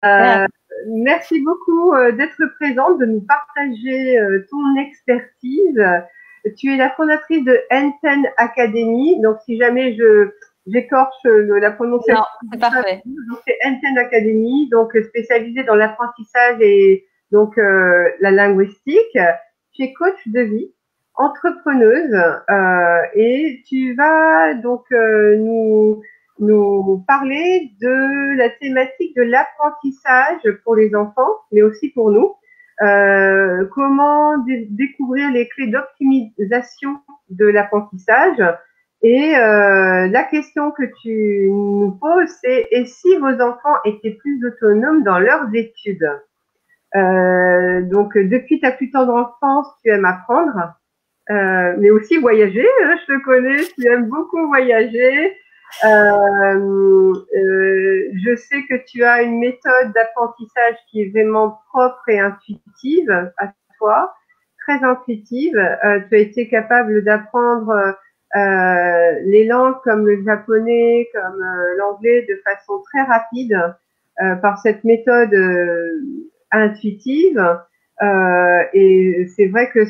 Super. Euh, Merci beaucoup d'être présente, de nous partager ton expertise. Tu es la fondatrice de Enten Academy. Donc, si jamais j'écorche la Non, prononciation c'est du fameux, parfait. donc c'est Enten Academy, donc spécialisée dans l'apprentissage et donc la linguistique. Tu es coach de vie, entrepreneuse, et tu vas donc nous parler de la thématique de l'apprentissage pour les enfants, mais aussi pour nous. Comment découvrir les clés d'optimisation de l'apprentissage. Et la question que tu nous poses, c'est et si vos enfants étaient plus autonomes dans leurs études? Donc, depuis ta plus tendre enfance, tu aimes apprendre, mais aussi voyager. Je te connais, tu aimes beaucoup voyager. Je sais que tu as une méthode d'apprentissage qui est vraiment propre et intuitive à toi, très intuitive. Tu as été capable d'apprendre les langues comme le japonais, comme l'anglais de façon très rapide par cette méthode intuitive. Et c'est vrai que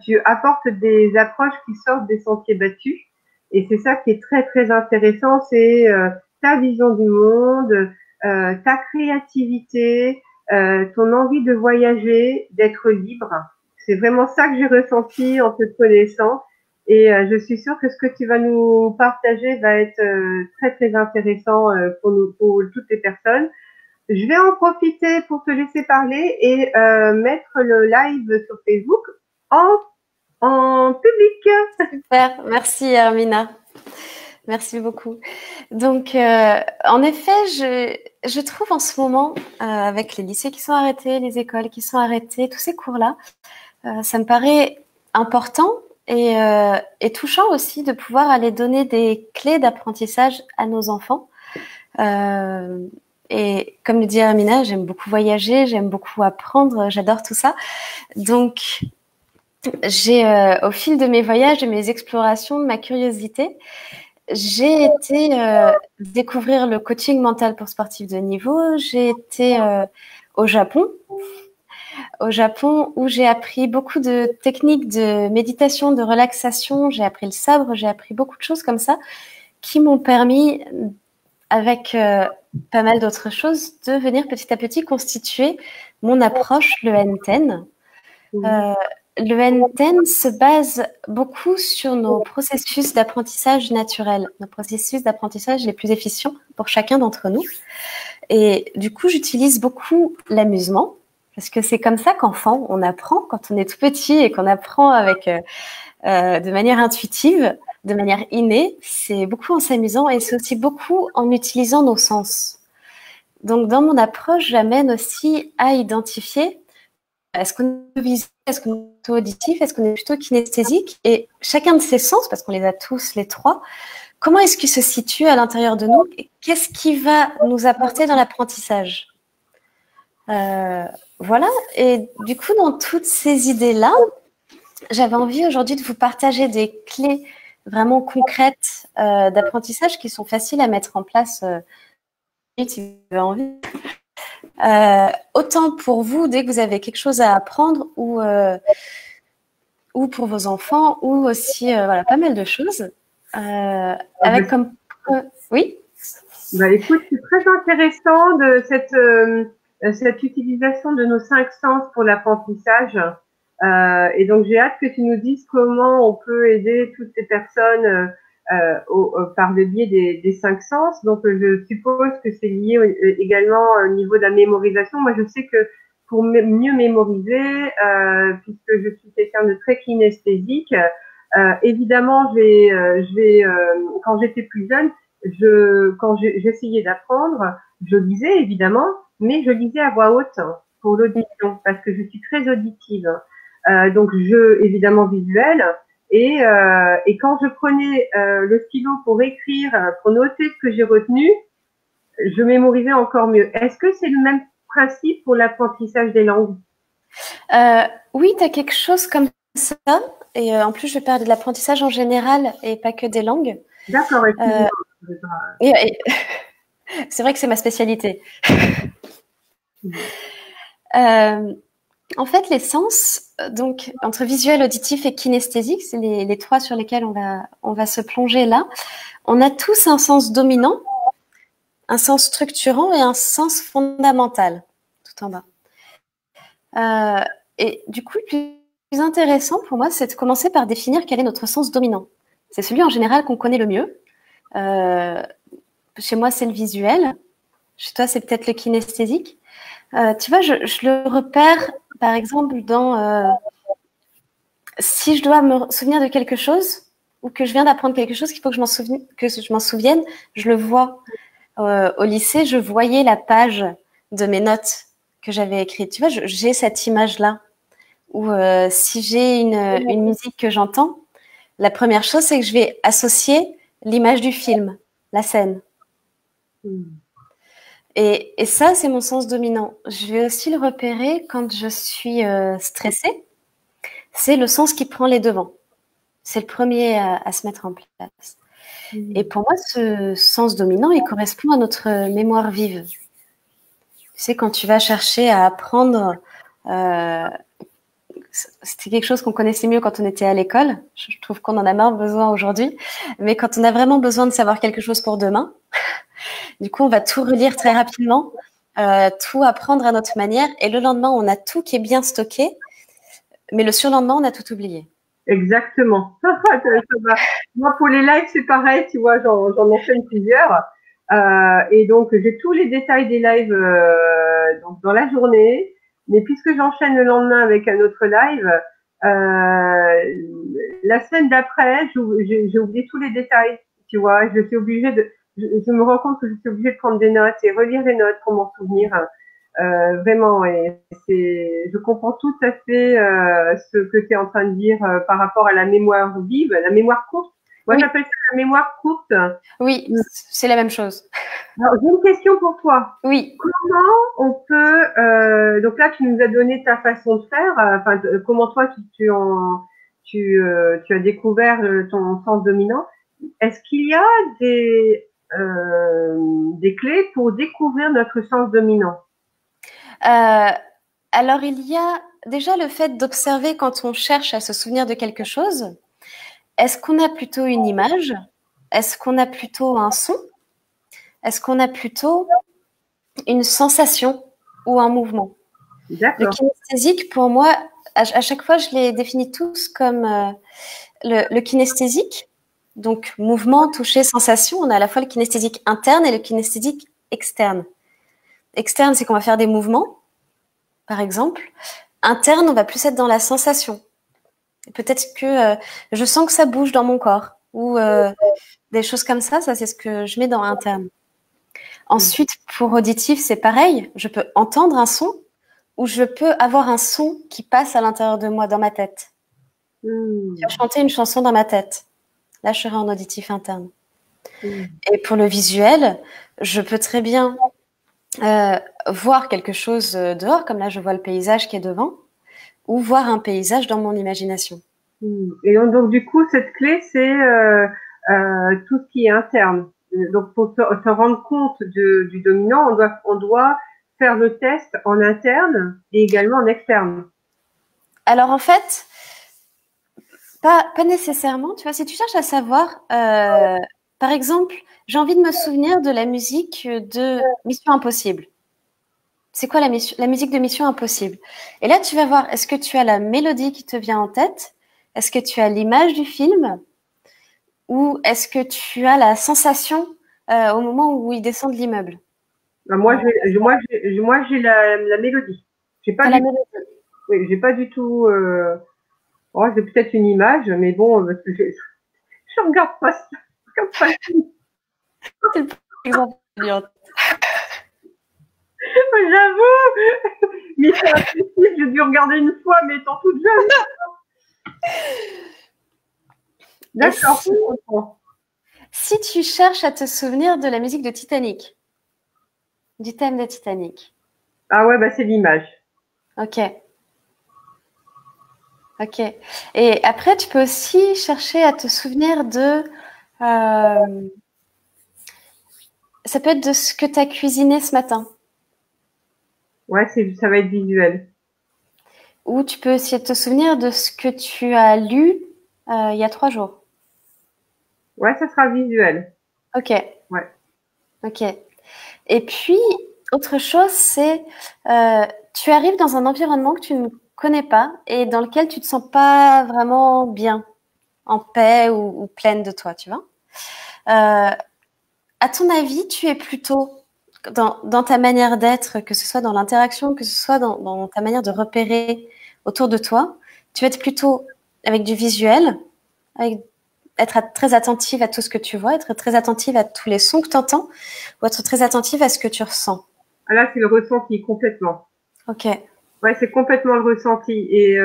tu apportes des approches qui sortent des sentiers battus. Et c'est ça qui est très très intéressant, c'est ta vision du monde, ta créativité, ton envie de voyager, d'être libre. C'est vraiment ça que j'ai ressenti en te connaissant. Et je suis sûre que ce que tu vas nous partager va être très très intéressant pour toutes les personnes. Je vais en profiter pour te laisser parler et mettre le live sur Facebook en, en public. Super. Merci, Hermina. Merci beaucoup. Donc, en effet, je trouve en ce moment, avec les lycées qui sont arrêtés, les écoles qui sont arrêtées, tous ces cours-là, ça me paraît important et touchant aussi de pouvoir aller donner des clés d'apprentissage à nos enfants. Et comme le dit Hermina, j'aime beaucoup voyager, j'aime beaucoup apprendre, j'adore tout ça. Donc, j'ai, au fil de mes voyages, de mes explorations, de ma curiosité, j'ai été découvrir le coaching mental pour sportifs de niveau. J'ai été au Japon, où j'ai appris beaucoup de techniques de méditation, de relaxation. J'ai appris le sabre, j'ai appris beaucoup de choses comme ça qui m'ont permis, avec pas mal d'autres choses, de venir petit à petit constituer mon approche, le N10. Le N10 se base beaucoup sur nos processus d'apprentissage naturels, nos processus d'apprentissage les plus efficients pour chacun d'entre nous. Et du coup, j'utilise beaucoup l'amusement, parce que c'est comme ça qu'enfant, on apprend quand on est tout petit et qu'on apprend avec de manière intuitive, de manière innée. C'est beaucoup en s'amusant et c'est aussi beaucoup en utilisant nos sens. Donc, dans mon approche, j'amène aussi à identifier est-ce qu'on est visuel, est-ce qu'on est plutôt auditif, est-ce qu'on est plutôt kinesthésique? Et chacun de ces sens, parce qu'on les a tous les trois, comment est-ce qu'il se situe à l'intérieur de nous? Qu'est-ce qui va nous apporter dans l'apprentissage? Voilà. Et du coup, dans toutes ces idées-là, j'avais envie aujourd'hui de vous partager des clés vraiment concrètes d'apprentissage qui sont faciles à mettre en place si vous avez envie. Autant pour vous, dès que vous avez quelque chose à apprendre ou pour vos enfants, ou aussi voilà, pas mal de choses. Avec comme... oui. Bah, écoute, c'est très intéressant de cette utilisation de nos cinq sens pour l'apprentissage. Et donc, j'ai hâte que tu nous dises comment on peut aider toutes ces personnes par le biais des cinq sens. Donc, je suppose que c'est lié également au niveau de la mémorisation. Moi, je sais que pour mieux mémoriser, puisque je suis quelqu'un de très kinesthésique, évidemment, quand j'étais plus jeune, quand j'essayais d'apprendre, je lisais évidemment, mais je lisais à voix haute pour l'audition parce que je suis très auditive. Donc évidemment visuel. Et quand je prenais le stylo pour écrire, pour noter ce que j'ai retenu, je mémorisais encore mieux. Est-ce que c'est le même principe pour l'apprentissage des langues? Oui, tu as quelque chose comme ça. Et en plus, je vais parler de l'apprentissage en général et pas que des langues. D'accord, excusez-moi. Et C'est vrai que c'est ma spécialité. En fait, les sens, donc entre visuel, auditif et kinesthésique, c'est les trois sur lesquels on va se plonger là. On a tous un sens dominant, un sens structurant et un sens fondamental, tout en bas. Et du coup, le plus intéressant pour moi, c'est de commencer par définir quel est notre sens dominant. C'est celui en général qu'on connaît le mieux. Chez moi, c'est le visuel. Chez toi, c'est peut-être le kinesthésique. Tu vois, je le repère, par exemple, dans si je dois me souvenir de quelque chose ou que je viens d'apprendre quelque chose, qu'il faut que je m'en souvienne, je le vois. Au lycée, je voyais la page de mes notes que j'avais écrites. Tu vois, j'ai cette image-là où si j'ai une musique que j'entends, la première chose, c'est que je vais associer l'image du film, la scène. Et ça, c'est mon sens dominant. Je vais aussi le repérer quand je suis stressée. C'est le sens qui prend les devants. C'est le premier à se mettre en place. Et pour moi, ce sens dominant, il correspond à notre mémoire vive. Tu sais, quand tu vas chercher à apprendre, c'était quelque chose qu'on connaissait mieux quand on était à l'école. Je trouve qu'on en a moins besoin aujourd'hui. Mais quand on a vraiment besoin de savoir quelque chose pour demain, du coup, on va tout relire très rapidement, tout apprendre à notre manière. Et le lendemain, on a tout qui est bien stocké. Mais le surlendemain, on a tout oublié. Exactement. Moi, pour les lives, c'est pareil, tu vois, j'en enchaîne plusieurs. Et donc, j'ai tous les détails des lives donc dans la journée. Mais puisque j'enchaîne le lendemain avec un autre live, la semaine d'après, j'ai oublié tous les détails, tu vois. Je suis obligée je me rends compte que je suis obligée de prendre des notes et relire les notes pour m'en souvenir. Vraiment, et je comprends tout à fait ce que tu es en train de dire par rapport à la mémoire vive, la mémoire courte. Moi, Oui. j'appelle ça la mémoire courte. Oui, c'est la même chose. Alors, j'ai une question pour toi. Oui. Comment on peut, donc là, tu nous as donné ta façon de faire, enfin, comment toi, tu as découvert ton sens dominant. Est-ce qu'il y a des clés pour découvrir notre sens dominant? Alors, il y a déjà le fait d'observer quand on cherche à se souvenir de quelque chose. Est-ce qu'on a plutôt une image? Est-ce qu'on a plutôt un son? Est-ce qu'on a plutôt une sensation ou un mouvement? Le kinesthésique, pour moi, à chaque fois, je les définis tous comme le kinesthésique, donc mouvement, toucher, sensation. On a à la fois le kinesthésique interne et le kinesthésique externe. Externe, c'est qu'on va faire des mouvements, par exemple. Interne, on va plus être dans la sensation. Peut-être que je sens que ça bouge dans mon corps ou des choses comme ça. Ça, c'est ce que je mets dans interne. Ensuite, pour auditif, c'est pareil. Je peux entendre un son ou je peux avoir un son qui passe à l'intérieur de moi, dans ma tête. Je vais chanter une chanson dans ma tête. Là, je serai en auditif interne. Et pour le visuel, je peux très bien voir quelque chose dehors, comme là, je vois le paysage qui est devant, ou voir un paysage dans mon imagination. Et donc du coup, cette clé, c'est tout ce qui est interne. Donc, pour se rendre compte du dominant, on doit faire le test en interne et également en externe. Alors, en fait, pas nécessairement. Tu vois, si tu cherches à savoir, par exemple, j'ai envie de me souvenir de la musique de Mission Impossible. C'est quoi la musique de Mission Impossible? Et là, tu vas voir, est-ce que tu as la mélodie qui te vient en tête? Est-ce que tu as l'image du film? Ou est-ce que tu as la sensation au moment où il descend de l'immeuble? Moi, j'ai la mélodie. J'ai pas, oui, j'ai pas du tout. Oh, j'ai peut-être une image, mais bon, parce que je regarde pas ça. C'est le exemple. J'avoue, mais c'est impossible, j'ai dû regarder une fois, mais étant toute jeune. D'accord, je comprends. Si tu cherches à te souvenir de la musique de Titanic, du thème de Titanic. Ah ouais, bah c'est l'image. Ok. Ok. Et après, tu peux aussi chercher à te souvenir de Ça peut être de ce que tu as cuisiné ce matin. Ouais, ça va être visuel. Ou tu peux essayer de te souvenir de ce que tu as lu il y a 3 jours. Ouais, ça sera visuel. Ok, Ouais. ok. Et puis, autre chose, c'est tu arrives dans un environnement que tu ne connais pas et dans lequel tu te sens pas vraiment bien, en paix ou pleine de toi, tu vois. À ton avis, tu es plutôt dans ta manière d'être, que ce soit dans l'interaction, que ce soit dans ta manière de repérer autour de toi, tu vas être plutôt avec du visuel, avec être très attentive à tout ce que tu vois, être très attentive à tous les sons que tu entends, ou être très attentive à ce que tu ressens. Ah là, c'est le ressenti complètement. Ok. Ouais, c'est complètement le ressenti. Et,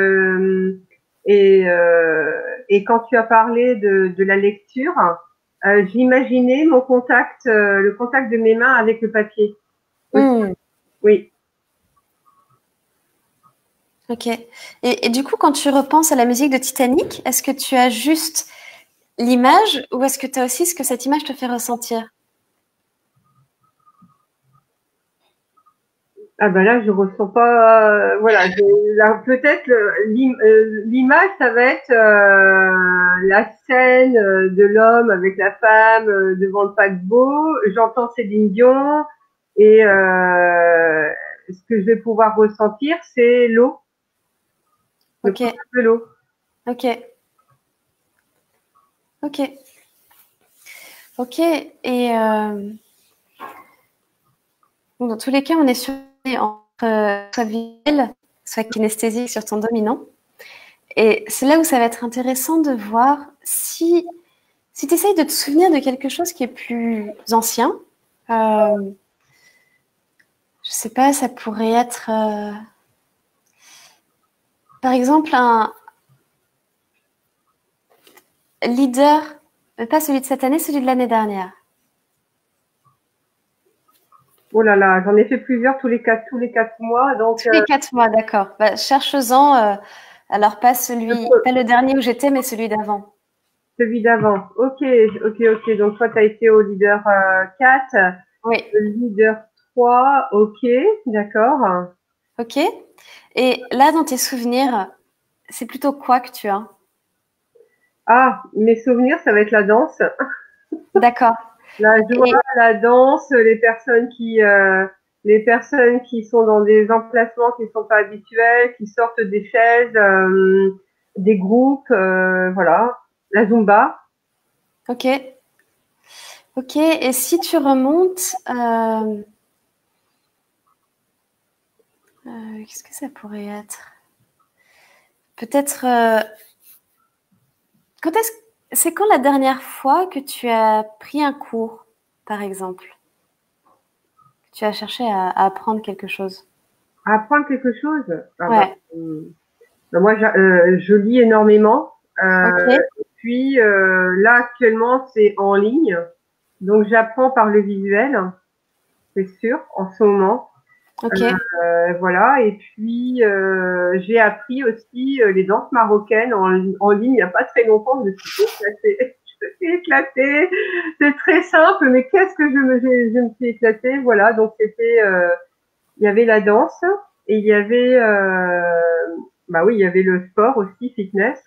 et quand tu as parlé de la lecture, j'imaginais mon contact, le contact de mes mains avec le papier. Hmm. Oui. Ok. Et du coup, quand tu repenses à la musique de Titanic, est-ce que tu as juste l'image ou est-ce que tu as aussi ce que cette image te fait ressentir? Ah ben là, je ressens pas. Voilà, là, peut-être l'image, ça va être la scène de l'homme avec la femme devant le paquebot. J'entends Céline Dion et ce que je vais pouvoir ressentir, c'est l'eau, le Ok. contact de l'eau. Ok. Ok. Ok. Et bon, dans tous les cas, on est sur entre soit visuel, soit kinesthésique sur ton dominant. Et c'est là où ça va être intéressant de voir si tu essayes de te souvenir de quelque chose qui est plus ancien. Euh, je sais pas, ça pourrait être, par exemple, un leader, pas celui de cette année, celui de l'année dernière. Oh là là, j'en ai fait plusieurs tous les 4 mois, donc Tous les 4 mois, d'accord. Bah, cherche-en. Alors pas pas le dernier où j'étais, mais celui d'avant. celui d'avant. Ok, ok, ok. Donc toi, tu as été au leader 4. Oui. Leader 3, ok, d'accord. Ok. Et là, dans tes souvenirs, c'est plutôt quoi que tu as? Ah, mes souvenirs, ça va être la danse. D'accord. La joie, Et la danse, les personnes qui sont dans des emplacements qui ne sont pas habituels, qui sortent des chaises, des groupes, voilà. La Zumba. ok. Ok. Et si tu remontes, qu'est-ce que ça pourrait être? Peut-être. Quand est-ce, c'est quand la dernière fois que tu as pris un cours, par exemple? Tu as cherché à apprendre quelque chose? Apprendre quelque chose. Ah bah, Ouais. moi, je lis énormément. Ok. Puis là, actuellement, c'est en ligne. Donc, j'apprends par le visuel, c'est sûr, en ce moment. Ok. Voilà. Et puis, j'ai appris aussi les danses marocaines en ligne il n'y a pas très longtemps. Je me suis éclatée. Je me suis éclatée. C'est très simple, mais qu'est-ce que je me suis éclatée. Voilà. Donc, il y avait la danse et il y avait, bah oui, il y avait le sport aussi, fitness.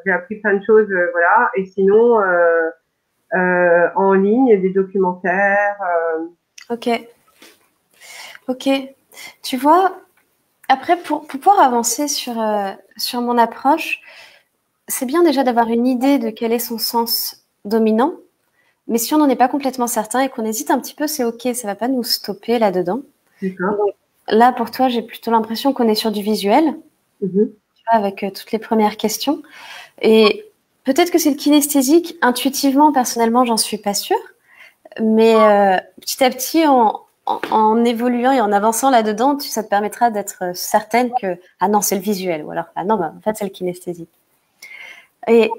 J'ai appris plein de choses, voilà. Et sinon, en ligne, des documentaires. Ok. Ok. Tu vois, après, pour pouvoir avancer sur mon approche, c'est bien déjà d'avoir une idée de quel est son sens dominant. Mais si on n'en est pas complètement certain et qu'on hésite un petit peu, c'est ok, ça va pas nous stopper là-dedans. D'accord. Donc, là, pour toi, j'ai plutôt l'impression qu'on est sur du visuel, Mhm. tu vois, avec toutes les premières questions. Et peut-être que c'est le kinesthésique. Intuitivement, personnellement, j'en suis pas sûre. Mais petit à petit, en évoluant et en avançant là-dedans, ça te permettra d'être certaine que ah non, c'est le visuel, ou alors ah non, bah, en fait, c'est le kinesthésique. Et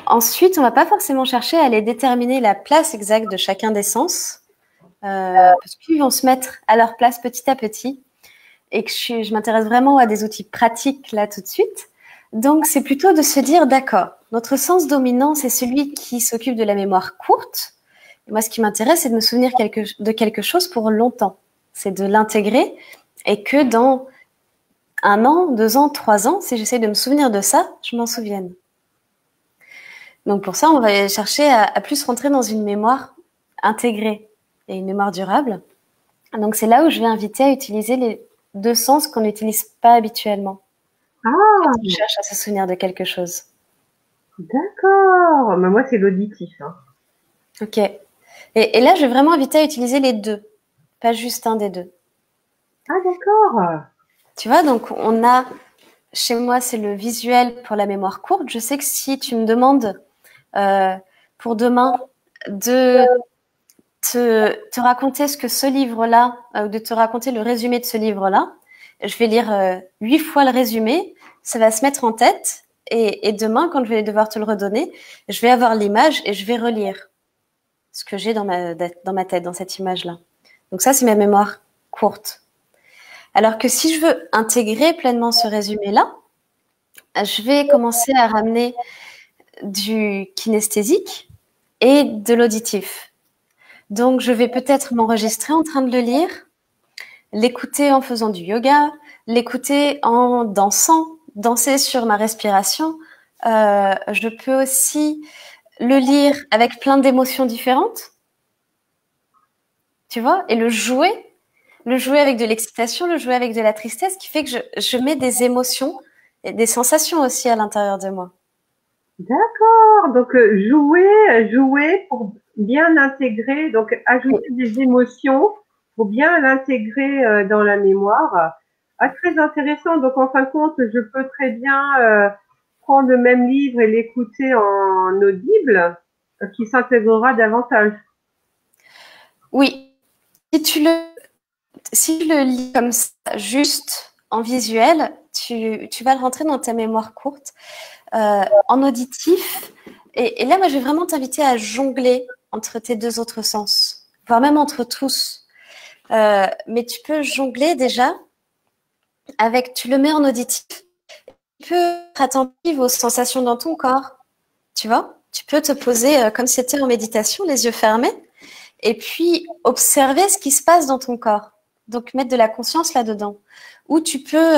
ensuite, on va pas forcément chercher à aller déterminer la place exacte de chacun des sens, parce qu'ils vont se mettre à leur place petit à petit, et que je m'intéresse vraiment à des outils pratiques là tout de suite. Donc, c'est plutôt de se dire, d'accord, notre sens dominant, c'est celui qui s'occupe de la mémoire courte, Moi, ce qui m'intéresse, c'est de me souvenir de quelque chose pour longtemps. C'est de l'intégrer et que dans 1 an, 2 ans, 3 ans, si j'essaie de me souvenir de ça, je m'en souvienne. Donc pour ça, on va chercher à plus rentrer dans une mémoire intégrée et une mémoire durable. Donc c'est là où je vais inviter à utiliser les 2 sens qu'on n'utilise pas habituellement. Ah, Quand on cherche à se souvenir de quelque chose. d'accord. Mais moi, c'est l'auditif. Hein. Ok. Et là, je vais vraiment inviter à utiliser les 2, pas juste un des 2. Ah, d'accord. Tu vois, donc on a, chez moi, c'est le visuel pour la mémoire courte. Je sais que si tu me demandes pour demain de te raconter ce que ce livre-là, ou de te raconter le résumé de ce livre-là, je vais lire 8 fois le résumé, ça va se mettre en tête, et demain, quand je vais devoir te le redonner, je vais avoir l'image et je vais relire ce que j'ai dans ma tête, dans cette image-là. Donc ça, c'est ma mémoire courte. Alors que si je veux intégrer pleinement ce résumé-là, je vais commencer à ramener du kinesthésique et de l'auditif. Donc, je vais peut-être m'enregistrer en train de le lire, l'écouter en faisant du yoga, l'écouter en dansant, danser sur ma respiration. Je peux aussi le lire avec plein d'émotions différentes, tu vois, et le jouer avec de l'excitation, le jouer avec de la tristesse, qui fait que je mets des émotions et des sensations aussi à l'intérieur de moi. D'accord. Donc, jouer pour bien intégrer, donc ajouter des émotions pour bien l'intégrer dans la mémoire. Ah, très intéressant. Donc, en fin de compte, je peux très bien prendre le même livre et l'écouter en audible, qui s'intégrera davantage. Oui, si tu le lis comme ça, juste en visuel, tu vas le rentrer dans ta mémoire courte. En auditif. Et là, moi, je vais vraiment t'inviter à jongler entre tes 2 autres sens, voire même entre tous. Mais tu peux jongler déjà avec, tu le mets en auditif. Tu peux être attentive aux sensations dans ton corps, tu vois. Tu peux te poser comme si c'était en méditation, les yeux fermés, et puis observer ce qui se passe dans ton corps. Donc, mettre de la conscience là-dedans. Ou tu peux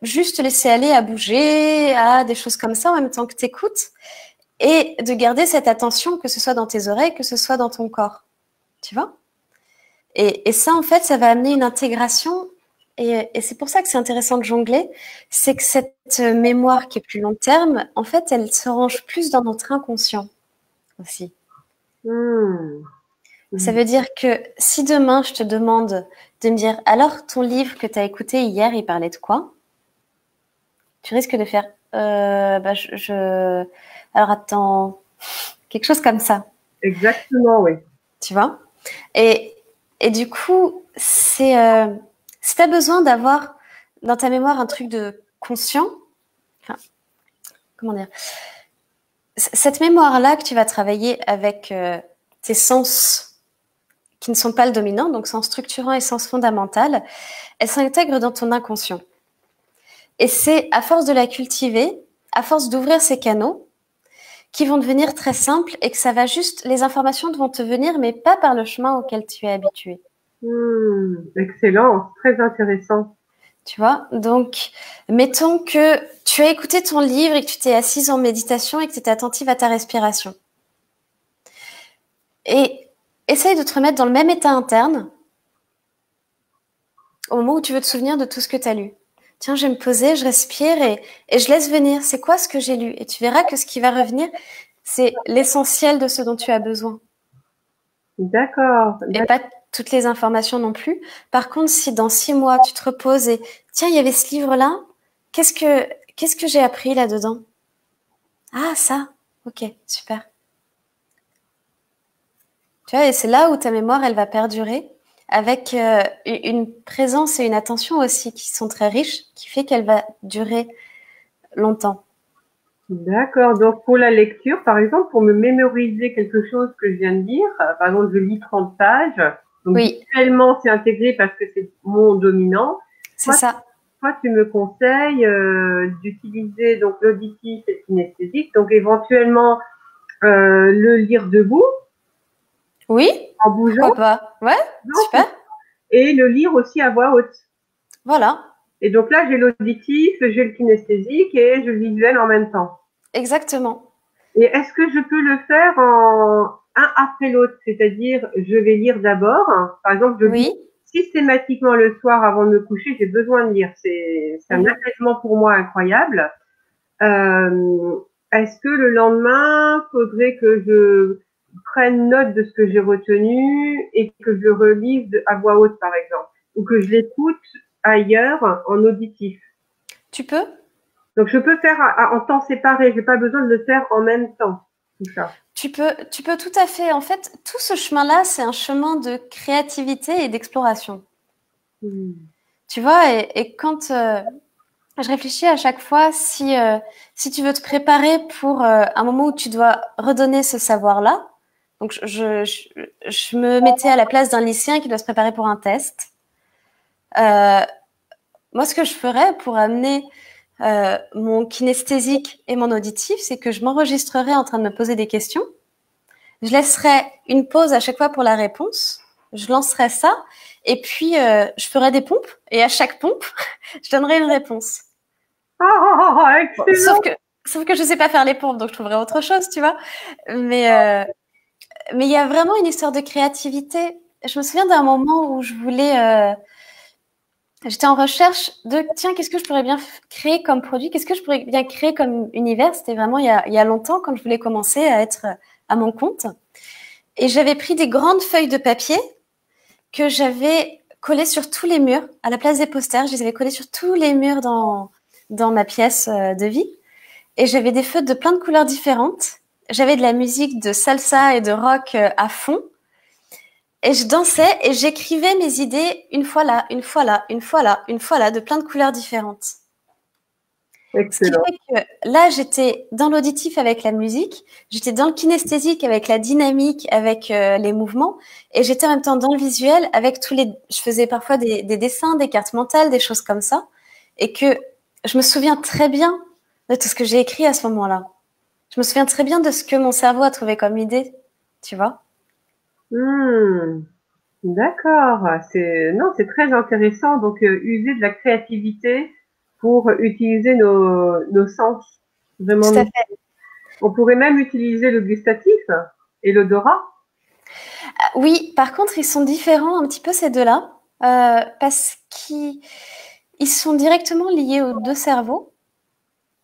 juste te laisser aller à bouger, à des choses comme ça en même temps que tu écoutes. Et de garder cette attention, que ce soit dans tes oreilles, que ce soit dans ton corps. Tu vois? Et ça, en fait, ça va amener une intégration. Et c'est pour ça que c'est intéressant de jongler. C'est que cette mémoire qui est plus long terme, en fait, elle se range plus dans notre inconscient aussi. Ça veut dire que si demain, je te demande de me dire, alors, ton livre que tu as écouté hier, il parlait de quoi? Tu risques de faire, alors attends, quelque chose comme ça. Exactement, oui. Tu vois? Et du coup, si tu as besoin d'avoir dans ta mémoire un truc de conscient, enfin, comment dire, cette mémoire-là que tu vas travailler avec tes sens qui ne sont pas le dominant, donc sens structurant et sens fondamental, elle s'intègre dans ton inconscient. Et c'est à force de la cultiver, à force d'ouvrir ces canaux, qui vont devenir très simples et que ça va juste, les informations vont te venir, mais pas par le chemin auquel tu es habitué. Excellent, très intéressant. Tu vois, donc, mettons que tu as écouté ton livre et que tu t'es assise en méditation et que tu étais attentive à ta respiration. Et essaye de te remettre dans le même état interne au moment où tu veux te souvenir de tout ce que tu as lu. Tiens, je vais me poser, je respire et je laisse venir. C'est quoi ce que j'ai lu? Et tu verras que ce qui va revenir, c'est l'essentiel de ce dont tu as besoin. D'accord. Et pas toutes les informations non plus. Par contre, si dans 6 mois, tu te reposes et tiens, il y avait ce livre-là, qu'est-ce que j'ai appris là-dedans? Ah, ça. Ok, super. Tu vois, et c'est là où ta mémoire, elle va perdurer avec une présence et une attention aussi qui sont très riches, qui fait qu'elle va durer longtemps. D'accord. Donc, pour la lecture, par exemple, pour me mémoriser quelque chose que je viens de dire, par exemple, je lis 30 pages. Donc, oui. Visuellement, c'est intégré parce que c'est mon dominant. C'est ça. Toi, tu me conseilles d'utiliser donc l'auditif et le kinesthésique. Donc, éventuellement, le lire debout. Oui, en pourquoi bougeant. pas? Ouais, Non, super. et le lire aussi à voix haute. Voilà, Et donc là, j'ai l'auditif, j'ai le kinesthésique et j'ai le visuel en même temps. exactement. Et est-ce que je peux le faire en un après l'autre? C'est-à-dire, je vais lire d'abord. Par exemple, je lis Oui. systématiquement le soir avant de me coucher, j'ai besoin de lire. C'est un Mhm. apaisement pour moi incroyable. Euh, est-ce que le lendemain, faudrait que je prenne note de ce que j'ai retenu et que je le relise à voix haute, par exemple, ou que je l'écoute ailleurs en auditif? Tu peux? Donc, je peux faire en temps séparé. J'ai pas besoin de le faire en même temps, tout ça. Tu peux tout à fait. En fait, tout ce chemin-là, c'est un chemin de créativité et d'exploration. Hmm. Tu vois, et quand je réfléchis à chaque fois, si tu veux te préparer pour un moment où tu dois redonner ce savoir-là, donc je me mettais à la place d'un lycéen qui doit se préparer pour un test. Euh, Moi, ce que je ferais pour amener mon kinesthésique et mon auditif, c'est que je m'enregistrerais en train de me poser des questions. Je laisserai une pause à chaque fois pour la réponse. Je lancerai ça. Et puis, je ferai des pompes. Et à chaque pompe, je donnerai une réponse. Bon, Excellent. sauf que je sais pas faire les pompes, donc je trouverai autre chose, tu vois. Mais mais il y a vraiment une histoire de créativité. Je me souviens d'un moment où je voulais, j'étais en recherche de, tiens, qu'est-ce que je pourrais bien créer comme produit? Qu'est-ce que je pourrais bien créer comme univers? C'était vraiment il y a longtemps quand je voulais commencer à être à mon compte. Et j'avais pris des grandes feuilles de papier que j'avais collées sur tous les murs, à la place des posters. Je les avais collées sur tous les murs dans ma pièce de vie. Et j'avais des feutres de plein de couleurs différentes. J'avais de la musique de salsa et de rock à fond. Et je dansais et j'écrivais mes idées une fois là, une fois là, une fois là, une fois là, de plein de couleurs différentes. Ce qui Excellent. fait que là, j'étais dans l'auditif avec la musique, j'étais dans le kinesthésique avec la dynamique, avec les mouvements, et j'étais en même temps dans le visuel avec tous les. Je faisais parfois des dessins, des cartes mentales, des choses comme ça, et que je me souviens très bien de tout ce que j'ai écrit à ce moment-là. Je me souviens très bien de ce que mon cerveau a trouvé comme idée, tu vois. Hmm. D'accord. Non, c'est très intéressant. Donc, user de la créativité pour utiliser nos sens. Vraiment, Tout à fait. on pourrait même utiliser le gustatif et l'odorat. Ah, oui, par contre, ils sont différents un petit peu ces deux-là, parce qu'ils sont directement liés aux deux cerveaux,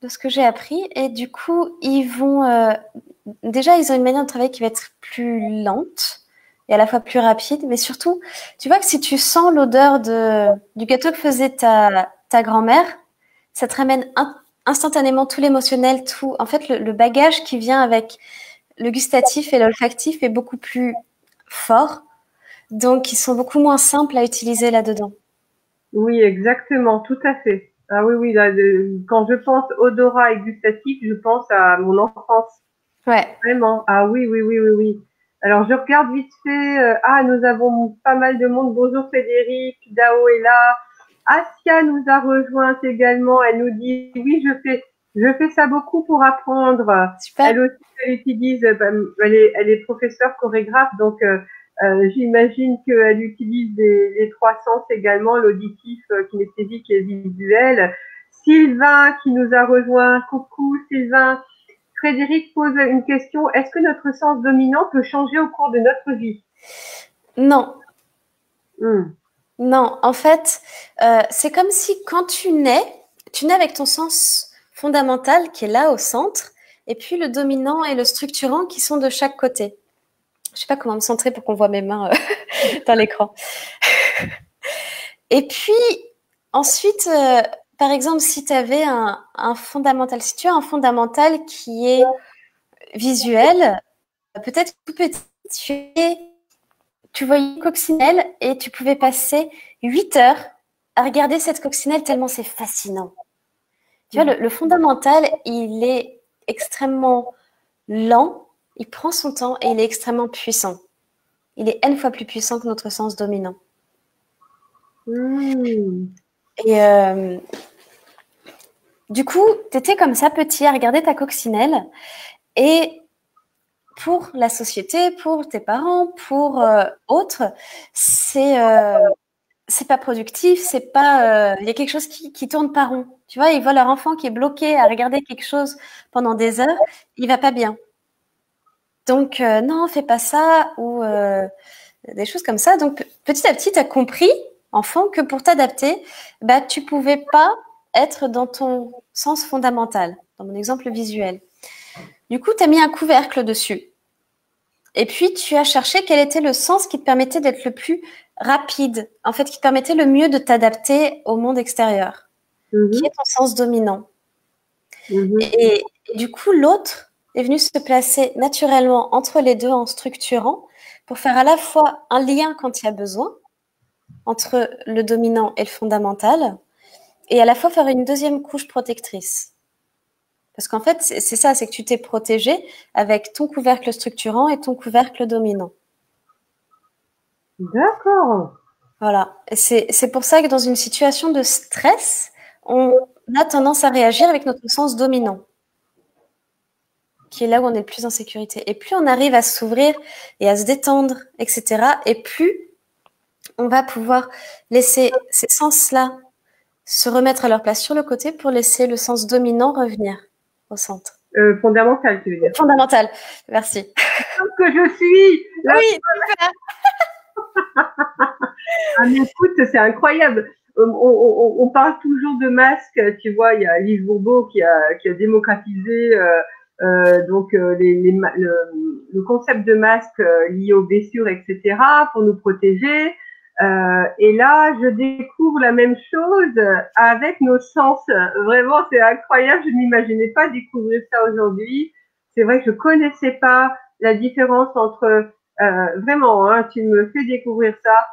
de ce que j'ai appris, et du coup, ils vont déjà, ils ont une manière de travailler qui va être plus lente et à la fois plus rapide, mais surtout, tu vois que si tu sens l'odeur du gâteau que faisait ta grand-mère, ça te ramène instantanément tout l'émotionnel, tout. En fait, le bagage qui vient avec le gustatif et l'olfactif est beaucoup plus fort, donc ils sont beaucoup moins simples à utiliser là-dedans. Oui, exactement, tout à fait. Ah oui, oui, là, quand je pense odorat et gustatif, je pense à mon enfance. Ouais. Vraiment. Ah oui, oui, oui, oui, oui. Alors, je regarde vite fait. Nous avons pas mal de monde. Bonjour Frédéric, Dao est là. Asia nous a rejoint également. Elle nous dit, oui, je fais ça beaucoup pour apprendre. Super. Elle aussi, elle utilise, elle est professeure chorégraphe, donc j'imagine qu'elle utilise les trois sens également, l'auditif, kinesthésique et visuel. Sylvain qui nous a rejoint. Coucou Sylvain. Frédéric pose une question. Est-ce que notre sens dominant peut changer au cours de notre vie? Non, Hmm. non. En fait, c'est comme si quand tu nais avec ton sens fondamental qui est là au centre, et puis le dominant et le structurant qui sont de chaque côté. Je sais pas comment me centrer pour qu'on voit mes mains dans l'écran. Et puis ensuite, par exemple, si tu avais un fondamental, si tu as un fondamental qui est visuel, peut-être tout petit, tu voyais une coccinelle et tu pouvais passer 8 heures à regarder cette coccinelle tellement c'est fascinant. Tu vois, le fondamental, il est extrêmement lent, il prend son temps et il est extrêmement puissant. Il est N fois plus puissant que notre sens dominant. Hmm. Et du coup, tu étais comme ça petit à regarder ta coccinelle et pour la société, pour tes parents, pour autres, c'est pas productif, c'est pas. Il y a quelque chose qui tourne pas rond. Tu vois, ils voient leur enfant qui est bloqué à regarder quelque chose pendant des heures, il va pas bien. Donc non, fais pas ça ou des choses comme ça. Donc petit à petit, tu as compris, enfant, que pour t'adapter, bah tu pouvais pas être dans ton sens fondamental, dans mon exemple visuel. Du coup, tu as mis un couvercle dessus. Et puis, tu as cherché quel était le sens qui te permettait d'être le plus rapide, en fait, qui te permettait le mieux de t'adapter au monde extérieur, qui est ton sens dominant. Et du coup, l'autre est venu se placer naturellement entre les deux en structurant pour faire à la fois un lien quand il y a besoin entre le dominant et le fondamental et à la fois faire une deuxième couche protectrice. Parce qu'en fait, c'est ça, c'est que tu t'es protégé avec ton couvercle structurant et ton couvercle dominant. D'accord. Voilà. Et c'est pour ça que dans une situation de stress, on a tendance à réagir avec notre sens dominant, qui est là où on est le plus en sécurité. Et plus on arrive à s'ouvrir et à se détendre, etc., et plus on va pouvoir laisser ces sens-là se remettre à leur place sur le côté pour laisser le sens dominant revenir au centre. Fondamental, tu veux dire. Fondamental, merci. Que je suis là. Oui, super. Ah, mais écoute, c'est incroyable. On parle toujours de masques, tu vois, il y a Yves Bourbeau qui a démocratisé donc le concept de masque lié aux blessures, etc., pour nous protéger. Et là, je découvre la même chose avec nos sens. Vraiment, c'est incroyable. Je n'imaginais pas découvrir ça aujourd'hui. C'est vrai que je connaissais pas la différence entre vraiment, hein, tu me fais découvrir ça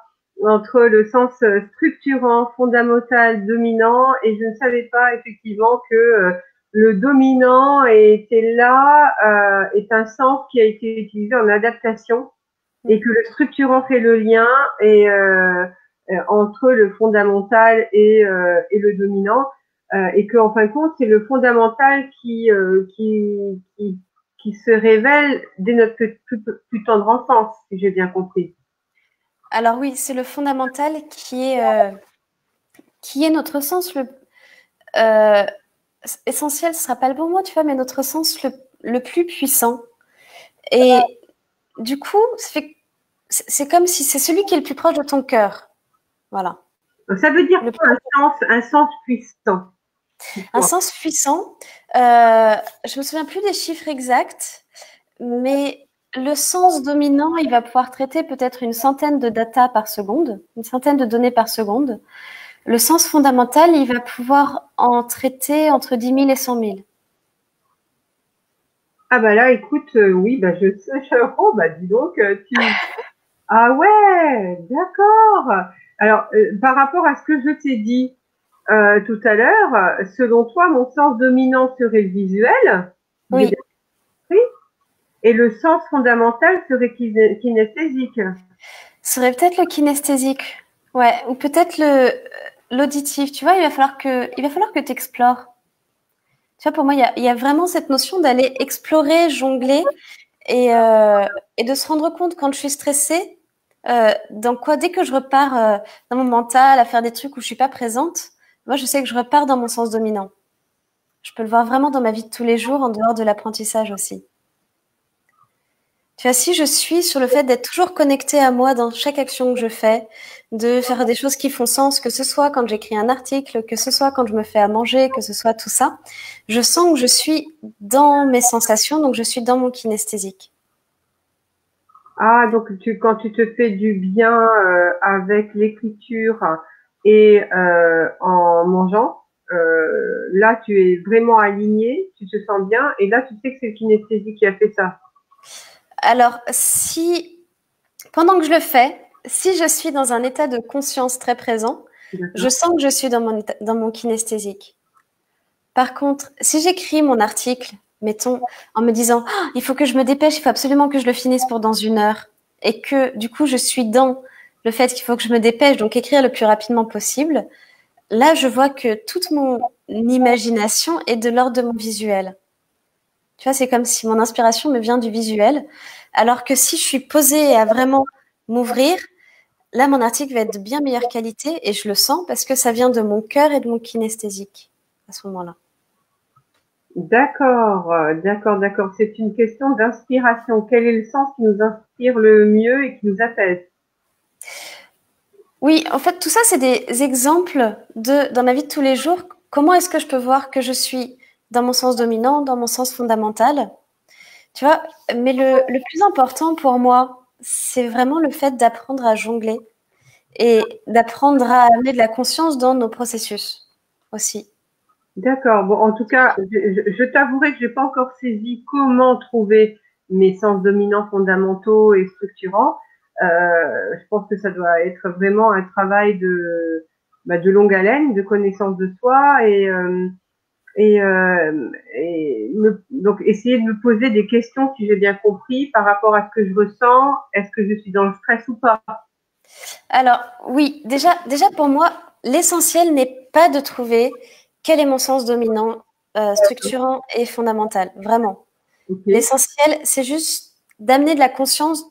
entre le sens structurant, fondamental, dominant, et je ne savais pas effectivement que le dominant était là, est un sens qui a été utilisé en adaptation, et que le structurant fait le lien et entre le fondamental et le dominant, et que en fin de compte c'est le fondamental qui se révèle dès notre plus tendre enfance, si j'ai bien compris. Alors oui, c'est le fondamental qui est notre sens essentiel, ce sera pas le bon mot, tu vois, mais notre sens le plus puissant. Et du coup, c'est comme si c'est celui qui est le plus proche de ton cœur. Voilà. Ça veut dire un sens puissant. Un sens puissant. Je me souviens plus des chiffres exacts, mais le sens dominant, il va pouvoir traiter peut-être une centaine de data par seconde, une centaine de données par seconde. Le sens fondamental, il va pouvoir en traiter entre 10 000 et 100 000. Ah bah là, écoute, oui, bah je sais, oh bah dis donc, ah ouais, d'accord. Alors, par rapport à ce que je t'ai dit tout à l'heure, selon toi, mon sens dominant serait le visuel. Oui. Et le sens fondamental serait kinesthésique. Serait peut-être le kinesthésique. Ouais, ou peut-être l'auditif. Tu vois, il va falloir que tu explores. Tu vois, pour moi, il y a vraiment cette notion d'aller explorer, jongler et de se rendre compte quand je suis stressée, dès que je repars dans mon mental à faire des trucs où je suis pas présente, moi, je sais que je repars dans mon sens dominant. Je peux le voir vraiment dans ma vie de tous les jours, en dehors de l'apprentissage aussi. Tu vois, si je suis sur le fait d'être toujours connectée à moi dans chaque action que je fais, de faire des choses qui font sens, que ce soit quand j'écris un article, que ce soit quand je me fais à manger, que ce soit tout ça, je sens que je suis dans mes sensations, donc je suis dans mon kinesthésique. Ah, donc quand tu te fais du bien avec l'écriture et en mangeant, là tu es vraiment aligné, tu te sens bien, et là tu sais que c'est le kinesthésique qui a fait ça. Alors, pendant que je le fais, si je suis dans un état de conscience très présent, je sens que je suis dans mon kinesthésique. Par contre, si j'écris mon article, mettons, en me disant « il faut que je me dépêche, il faut absolument que je le finisse pour dans 1 heure », et que du coup, je suis dans le fait qu'il faut que je me dépêche, donc écrire le plus rapidement possible, là, je vois que toute mon imagination est de l'ordre de mon visuel. Tu vois, c'est comme si mon inspiration me vient du visuel, alors que si je suis posée à vraiment m'ouvrir, là, mon article va être de bien meilleure qualité et je le sens parce que ça vient de mon cœur et de mon kinesthésique à ce moment-là. D'accord, d'accord. C'est une question d'inspiration. Quel est le sens qui nous inspire le mieux et qui nous apaise? Oui, en fait, tout ça, c'est des exemples dans ma vie de tous les jours. Comment est-ce que je peux voir que je suis dans mon sens dominant, dans mon sens fondamental? Tu vois, mais le plus important pour moi, c'est vraiment le fait d'apprendre à jongler et d'apprendre à amener de la conscience dans nos processus aussi. D'accord. Bon, en tout cas, je t'avouerai que j'ai pas encore saisi comment trouver mes sens dominants fondamentaux et structurants. Je pense que ça doit être vraiment un travail de longue haleine, de connaissance de soi donc essayer de me poser des questions, si j'ai bien compris, par rapport à ce que je ressens. Est-ce que je suis dans le stress ou pas? Alors, oui, déjà pour moi, l'essentiel n'est pas de trouver quel est mon sens dominant, structurant et fondamental, vraiment. Ok. L'essentiel, c'est juste d'amener de la conscience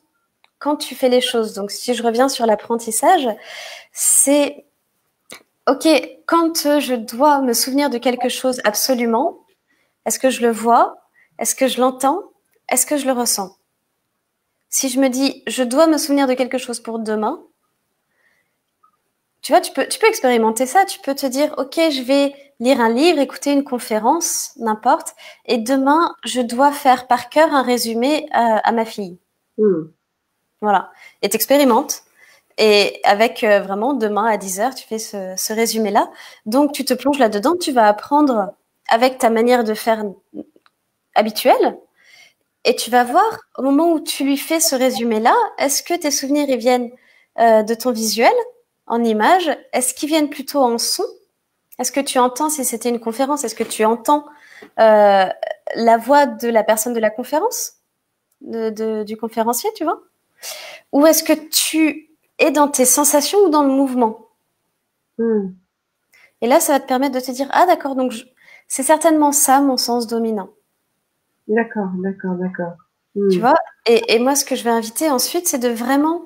quand tu fais les choses. Donc, si je reviens sur l'apprentissage, c'est OK, quand je dois me souvenir de quelque chose absolument, est-ce que je le vois? Est-ce que je l'entends? Est-ce que je le ressens? Si je me dis, je dois me souvenir de quelque chose pour demain, tu vois, tu peux expérimenter ça. Tu peux te dire, OK, je vais lire un livre, écouter une conférence, n'importe, et demain, je dois faire par cœur un résumé à ma fille. Voilà. Et t'expérimentes. Et avec vraiment, demain à 10h, tu fais ce résumé-là. Donc, tu te plonges là-dedans. Tu vas apprendre avec ta manière de faire habituelle. Et tu vas voir, au moment où tu lui fais ce résumé-là, est-ce que tes souvenirs, ils viennent de ton visuel, en image? Est-ce qu'ils viennent plutôt en son? Est-ce que tu entends, si c'était une conférence, est-ce que tu entends la voix de la personne de la conférence, du conférencier, tu vois? Ou est-ce que tu es dans tes sensations ou dans le mouvement? Et là, ça va te permettre de te dire, ah d'accord, donc c'est certainement ça mon sens dominant. D'accord. Tu vois? Et moi, ce que je vais inviter ensuite, c'est de vraiment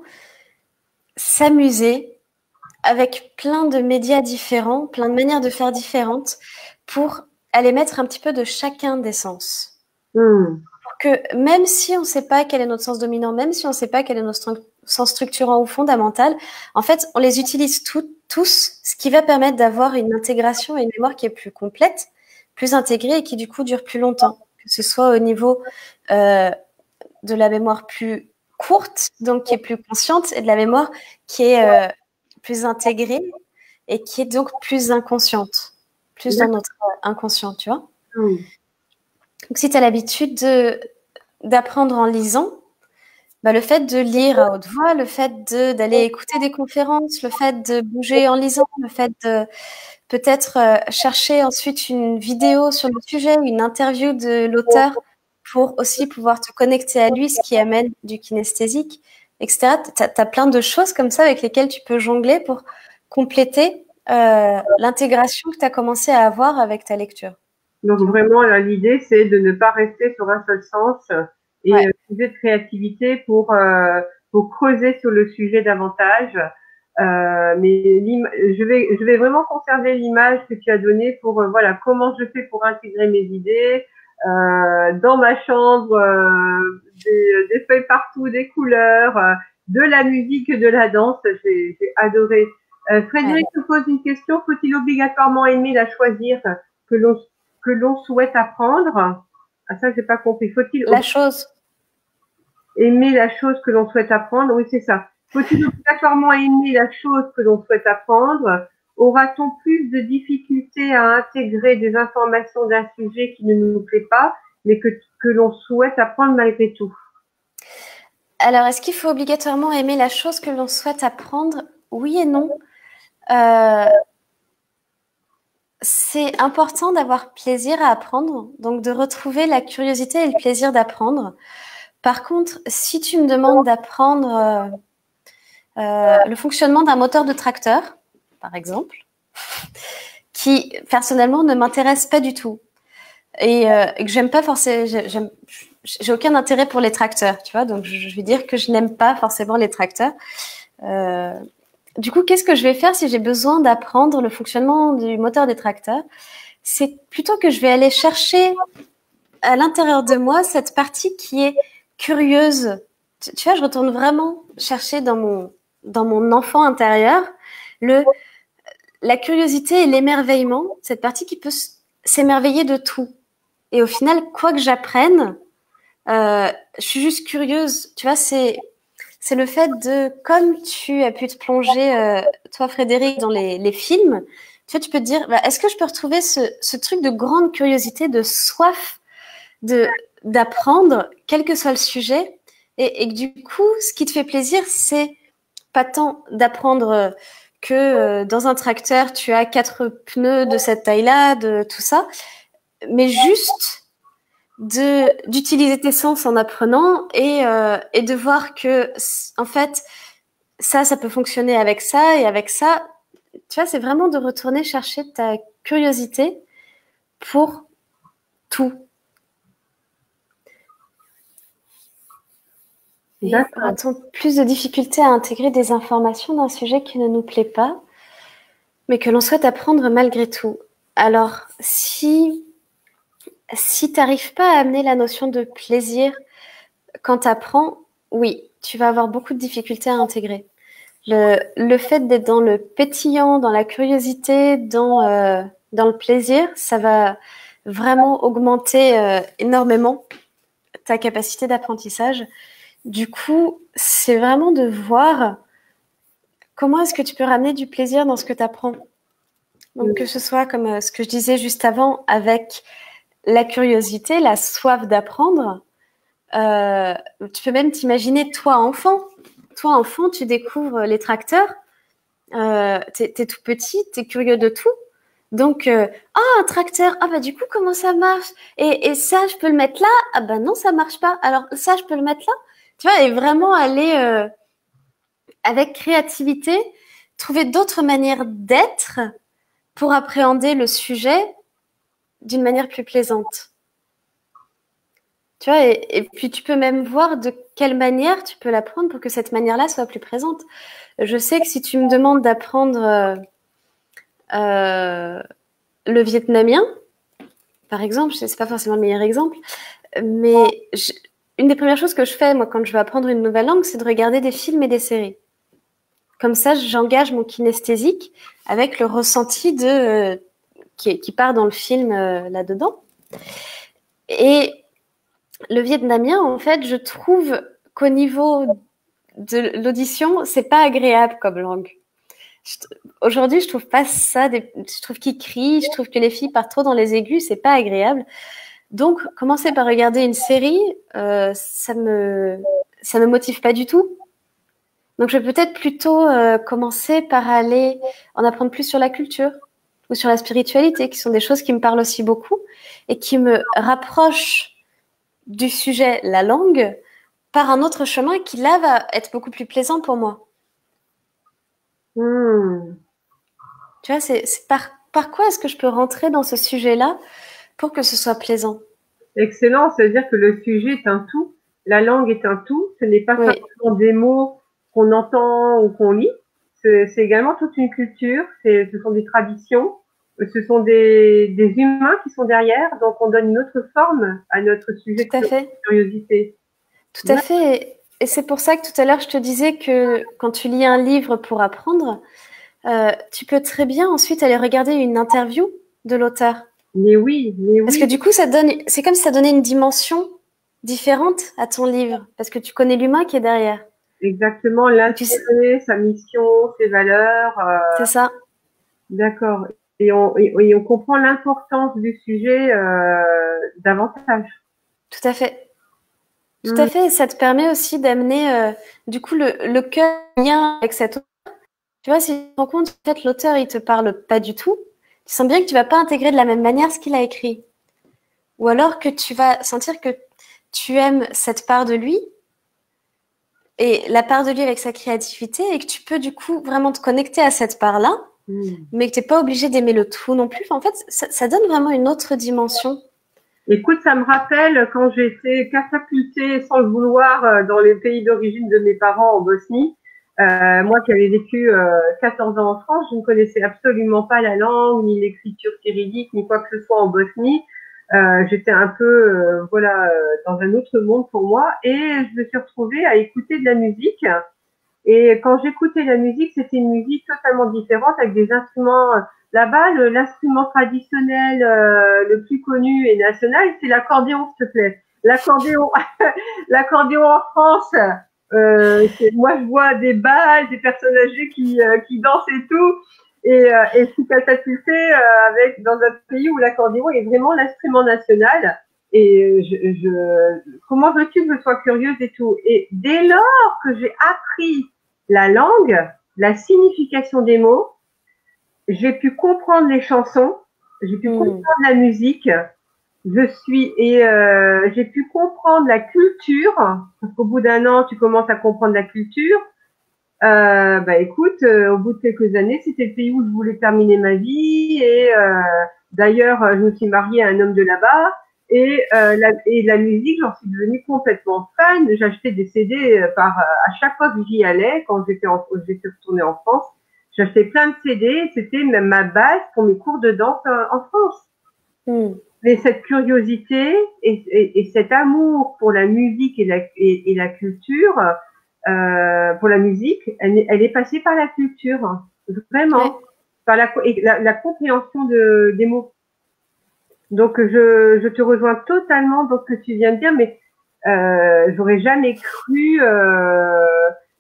s'amuser avec plein de médias différents, plein de manières de faire différentes pour aller mettre un petit peu de chacun des sens. Pour que même si on ne sait pas quel est notre sens dominant, même si on ne sait pas quel est notre sens structurant ou fondamental, en fait, on les utilise tous, ce qui va permettre d'avoir une intégration et une mémoire qui est plus complète, plus intégrée et qui du coup dure plus longtemps, que ce soit au niveau de la mémoire plus courte, donc qui est plus consciente, et de la mémoire qui est plus intégrée et qui est donc plus inconsciente, plus dans notre inconscient, tu vois. Donc, si tu as l'habitude d'apprendre en lisant, bah, le fait de lire à haute voix, le fait d'aller écouter des conférences, le fait de bouger en lisant, le fait de peut-être chercher ensuite une vidéo sur le sujet, une interview de l'auteur pour aussi pouvoir te connecter à lui, ce qui amène du kinesthésique, etc. Tu as plein de choses comme ça avec lesquelles tu peux jongler pour compléter l'intégration que tu as commencé à avoir avec ta lecture. Donc vraiment, là, l'idée, c'est de ne pas rester sur un seul sens et utiliser de créativité pour creuser sur le sujet davantage. Mais je vais vraiment conserver l'image que tu as donnée pour voilà comment je fais pour intégrer mes idées dans ma chambre, des feuilles partout, des couleurs, de la musique, de la danse. J'ai adoré. Frédéric te pose une question. Faut-il obligatoirement aimer la choisir que l'on souhaite apprendre? Ah, ça, j'ai pas compris. Faut-il la chose aimer la chose que l'on souhaite apprendre? Oui, c'est ça. Faut-il obligatoirement aimer la chose que l'on souhaite apprendre? Aura-t-on plus de difficultés à intégrer des informations d'un sujet qui ne nous plaît pas, mais que l'on souhaite apprendre malgré tout? Alors, est-ce qu'il faut obligatoirement aimer la chose que l'on souhaite apprendre? Oui et non. C'est important d'avoir plaisir à apprendre, donc de retrouver la curiosité et le plaisir d'apprendre. Par contre, si tu me demandes d'apprendre le fonctionnement d'un moteur de tracteur, par exemple, qui personnellement ne m'intéresse pas du tout, et que j'aime pas forcément, j'ai aucun intérêt pour les tracteurs, tu vois, donc je vais dire que je n'aime pas forcément les tracteurs. Du coup, qu'est-ce que je vais faire si j'ai besoin d'apprendre le fonctionnement du moteur des tracteurs? C'est plutôt que je vais aller chercher à l'intérieur de moi cette partie qui est curieuse. Tu vois, je retourne vraiment chercher dans mon enfant intérieur la curiosité et l'émerveillement, cette partie qui peut s'émerveiller de tout. Et au final, quoi que j'apprenne, je suis juste curieuse. Tu vois, c'est le fait de, comme tu as pu te plonger, toi Frédéric, dans les films, tu vois, tu peux te dire, bah, est-ce que je peux retrouver ce truc de grande curiosité, de soif d'apprendre, quel que soit le sujet, et que du coup, ce qui te fait plaisir, c'est pas tant d'apprendre que dans un tracteur, tu as 4 pneus de cette taille-là, de tout ça, mais juste d'utiliser tes sens en apprenant et de voir que, en fait, ça peut fonctionner avec ça et avec ça. Tu vois, c'est vraiment de retourner chercher ta curiosité pour tout. Et aura-t-on plus de difficultés à intégrer des informations d'un sujet qui ne nous plaît pas, mais que l'on souhaite apprendre malgré tout? Alors, si tu n'arrives pas à amener la notion de plaisir quand tu apprends, oui, tu vas avoir beaucoup de difficultés à intégrer. Le fait d'être dans le pétillant, dans la curiosité, dans le plaisir, ça va vraiment augmenter énormément ta capacité d'apprentissage. Du coup, c'est vraiment de voir comment est-ce que tu peux ramener du plaisir dans ce que tu apprends. Donc, que ce soit comme ce que je disais juste avant, avec la curiosité, la soif d'apprendre. Tu peux même t'imaginer, toi, enfant. Toi, enfant, tu découvres les tracteurs. T'es tout petit, t'es curieux de tout. Donc, un tracteur, bah du coup, comment ça marche? Et ça, je peux le mettre là? Ah bah non, ça marche pas. Alors, ça, je peux le mettre là? Tu vois, et vraiment aller avec créativité, trouver d'autres manières d'être pour appréhender le sujet d'une manière plus plaisante. Tu vois, et puis tu peux même voir de quelle manière tu peux l'apprendre pour que cette manière-là soit plus présente. Je sais que si tu me demandes d'apprendre le vietnamien, par exemple, c'est pas forcément le meilleur exemple, mais une des premières choses que je fais, moi, quand je veux apprendre une nouvelle langue, c'est de regarder des films et des séries. Comme ça, j'engage mon kinesthésique avec le ressenti qui part dans le film là-dedans. Et le vietnamien, en fait, je trouve qu'au niveau de l'audition, c'est pas agréable comme langue. Aujourd'hui, je trouve pas ça. Je trouve qu'ils crient, je trouve que les filles partent trop dans les aigus, c'est pas agréable. Donc, commencer par regarder une série, ça me motive pas du tout. Donc, je vais peut-être plutôt commencer par aller en apprendre plus sur la culture ou sur la spiritualité, qui sont des choses qui me parlent aussi beaucoup et qui me rapprochent du sujet, la langue, par un autre chemin qui, là, va être beaucoup plus plaisant pour moi. Tu vois, c'est par quoi est-ce que je peux rentrer dans ce sujet-là pour que ce soit plaisant? Excellent, ça veut dire que le sujet est un tout, la langue est un tout, ce n'est pas simplement des mots qu'on entend ou qu'on lit, c'est également toute une culture, ce sont des traditions, ce sont des humains qui sont derrière, donc on donne une autre forme à notre sujet de curiosité. Tout à fait, et c'est pour ça que tout à l'heure je te disais que quand tu lis un livre pour apprendre, tu peux très bien ensuite aller regarder une interview de l'auteur. Mais oui. Parce que du coup, c'est comme si ça donnait une dimension différente à ton livre, parce que tu connais l'humain qui est derrière. Exactement, l'intérêt, sa mission, ses valeurs. C'est ça. D'accord. Et on comprend l'importance du sujet davantage. Tout à fait. Tout à fait. Et ça te permet aussi d'amener, du coup, le cœur lien avec cet auteur. Tu vois, si tu te rends compte, en fait, l'auteur, il te parle pas du tout, tu sens bien que tu vas pas intégrer de la même manière ce qu'il a écrit. Ou alors que tu vas sentir que tu aimes cette part de lui et la part de lui avec sa créativité et que tu peux du coup vraiment te connecter à cette part-là, mais que tu n'es pas obligé d'aimer le tout non plus. En fait, ça donne vraiment une autre dimension Écoute, ça me rappelle quand j'ai été catapultée sans le vouloir dans les pays d'origine de mes parents en Bosnie. Moi qui avais vécu 14 ans en France, je ne connaissais absolument pas la langue, ni l'écriture cyrillique, ni quoi que ce soit en Bosnie. J'étais un peu dans un autre monde pour moi et je me suis retrouvée à écouter de la musique. Et quand j'écoutais la musique, c'était une musique totalement différente avec des instruments. Là-bas, l'instrument traditionnel le plus connu et national, c'est l'accordéon, s'il te plaît. L'accordéon, l'accordéon en France. Moi, je vois des balles, des personnes âgées qui dansent et tout. Et je suis catapultée avec dans un pays où l'accordéon est vraiment l'instrument national. Et comment veux-tu que je sois curieuse et tout. Et dès lors que j'ai appris la langue, la signification des mots, j'ai pu comprendre les chansons, j'ai pu comprendre la musique, j'ai pu comprendre la culture, parce qu'au bout d'un an, tu commences à comprendre la culture. Écoute, au bout de quelques années, c'était le pays où je voulais terminer ma vie et d'ailleurs, je me suis mariée à un homme de là-bas. Et la musique, j'en suis devenue complètement fan. J'achetais des CD à chaque fois que j'y allais, quand j'étais retournée en France. J'achetais plein de CD. C'était même ma base pour mes cours de danse en France. Mais cette curiosité et cet amour pour la musique et la culture, pour la musique, elle est passée par la culture, vraiment, par la compréhension des mots. Donc, je te rejoins totalement dans ce que tu viens de dire, mais j'aurais jamais cru,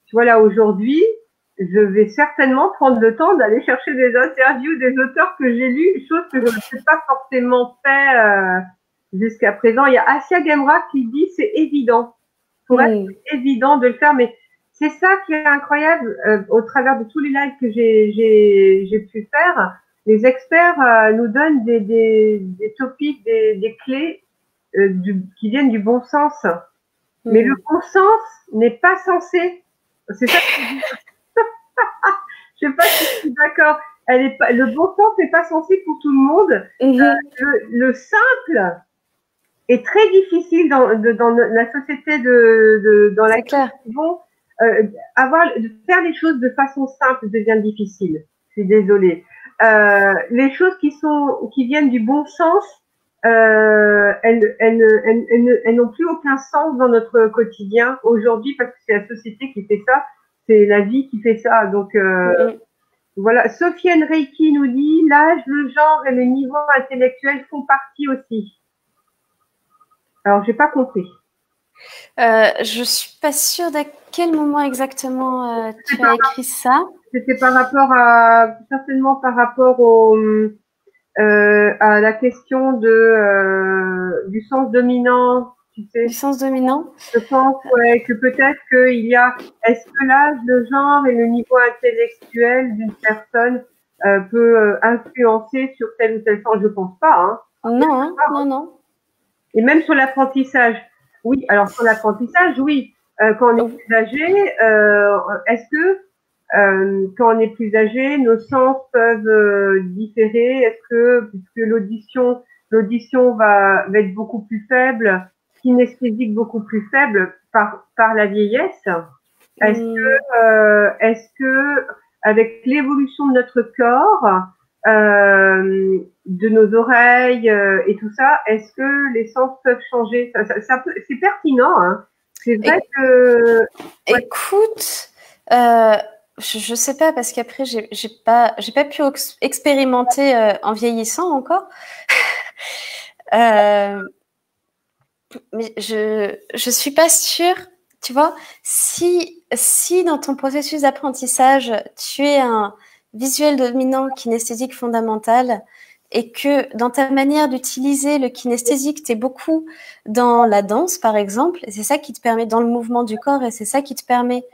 tu vois, là, aujourd'hui, je vais certainement prendre le temps d'aller chercher des interviews des auteurs que j'ai lus, chose que je ne pas forcément fait jusqu'à présent. Il y a Asia Gemra qui dit c'est évident. Pour elle, c'est évident de le faire, mais c'est ça qui est incroyable au travers de tous les lives que j'ai pu faire. Les experts nous donnent des topics, des clés qui viennent du bon sens. Mais le bon sens n'est pas censé. C'est ça que je dis. Je sais pas si je suis d'accord. Le bon sens n'est pas censé pour tout le monde. Le simple est très difficile dans la société dans laquelle nous vivons. Faire les choses de façon simple devient difficile. Je suis désolée. Les choses qui viennent du bon sens, elles n'ont plus aucun sens dans notre quotidien aujourd'hui parce que c'est la société qui fait ça, c'est la vie qui fait ça. Donc voilà. Sofiane Reiki nous dit l'âge, le genre et le niveau intellectuel font partie aussi. Alors j'ai pas compris. Je suis pas sûre d'à quel moment exactement tu as écrit ça. C'était certainement par rapport à la question du sens dominant, tu sais. Du sens dominant. Je pense que peut-être est-ce que l'âge, le genre et le niveau intellectuel d'une personne peut influencer sur tel ou tel sens? Je pense pas. Hein. Non. Et même sur l'apprentissage. Oui, alors sur l'apprentissage, oui. Quand on est plus âgé, est-ce que quand on est plus âgé, nos sens peuvent différer? Est-ce que, puisque l'audition va être beaucoup plus faible, kinesthésique beaucoup plus faible par la vieillesse, est-ce que avec l'évolution de notre corps, de nos oreilles et tout ça, est-ce que les sens peuvent changer? C'est pertinent, hein. C'est vrai que. Ouais. Écoute, je sais pas parce qu'après j'ai pas pu expérimenter en vieillissant encore. Mais je suis pas sûre. Tu vois, si dans ton processus d'apprentissage, tu es un visuel dominant kinesthésique fondamental et que dans ta manière d'utiliser le kinesthésique, tu es beaucoup dans la danse, par exemple, et c'est ça qui te permet, dans le mouvement du corps, et c'est ça qui te permet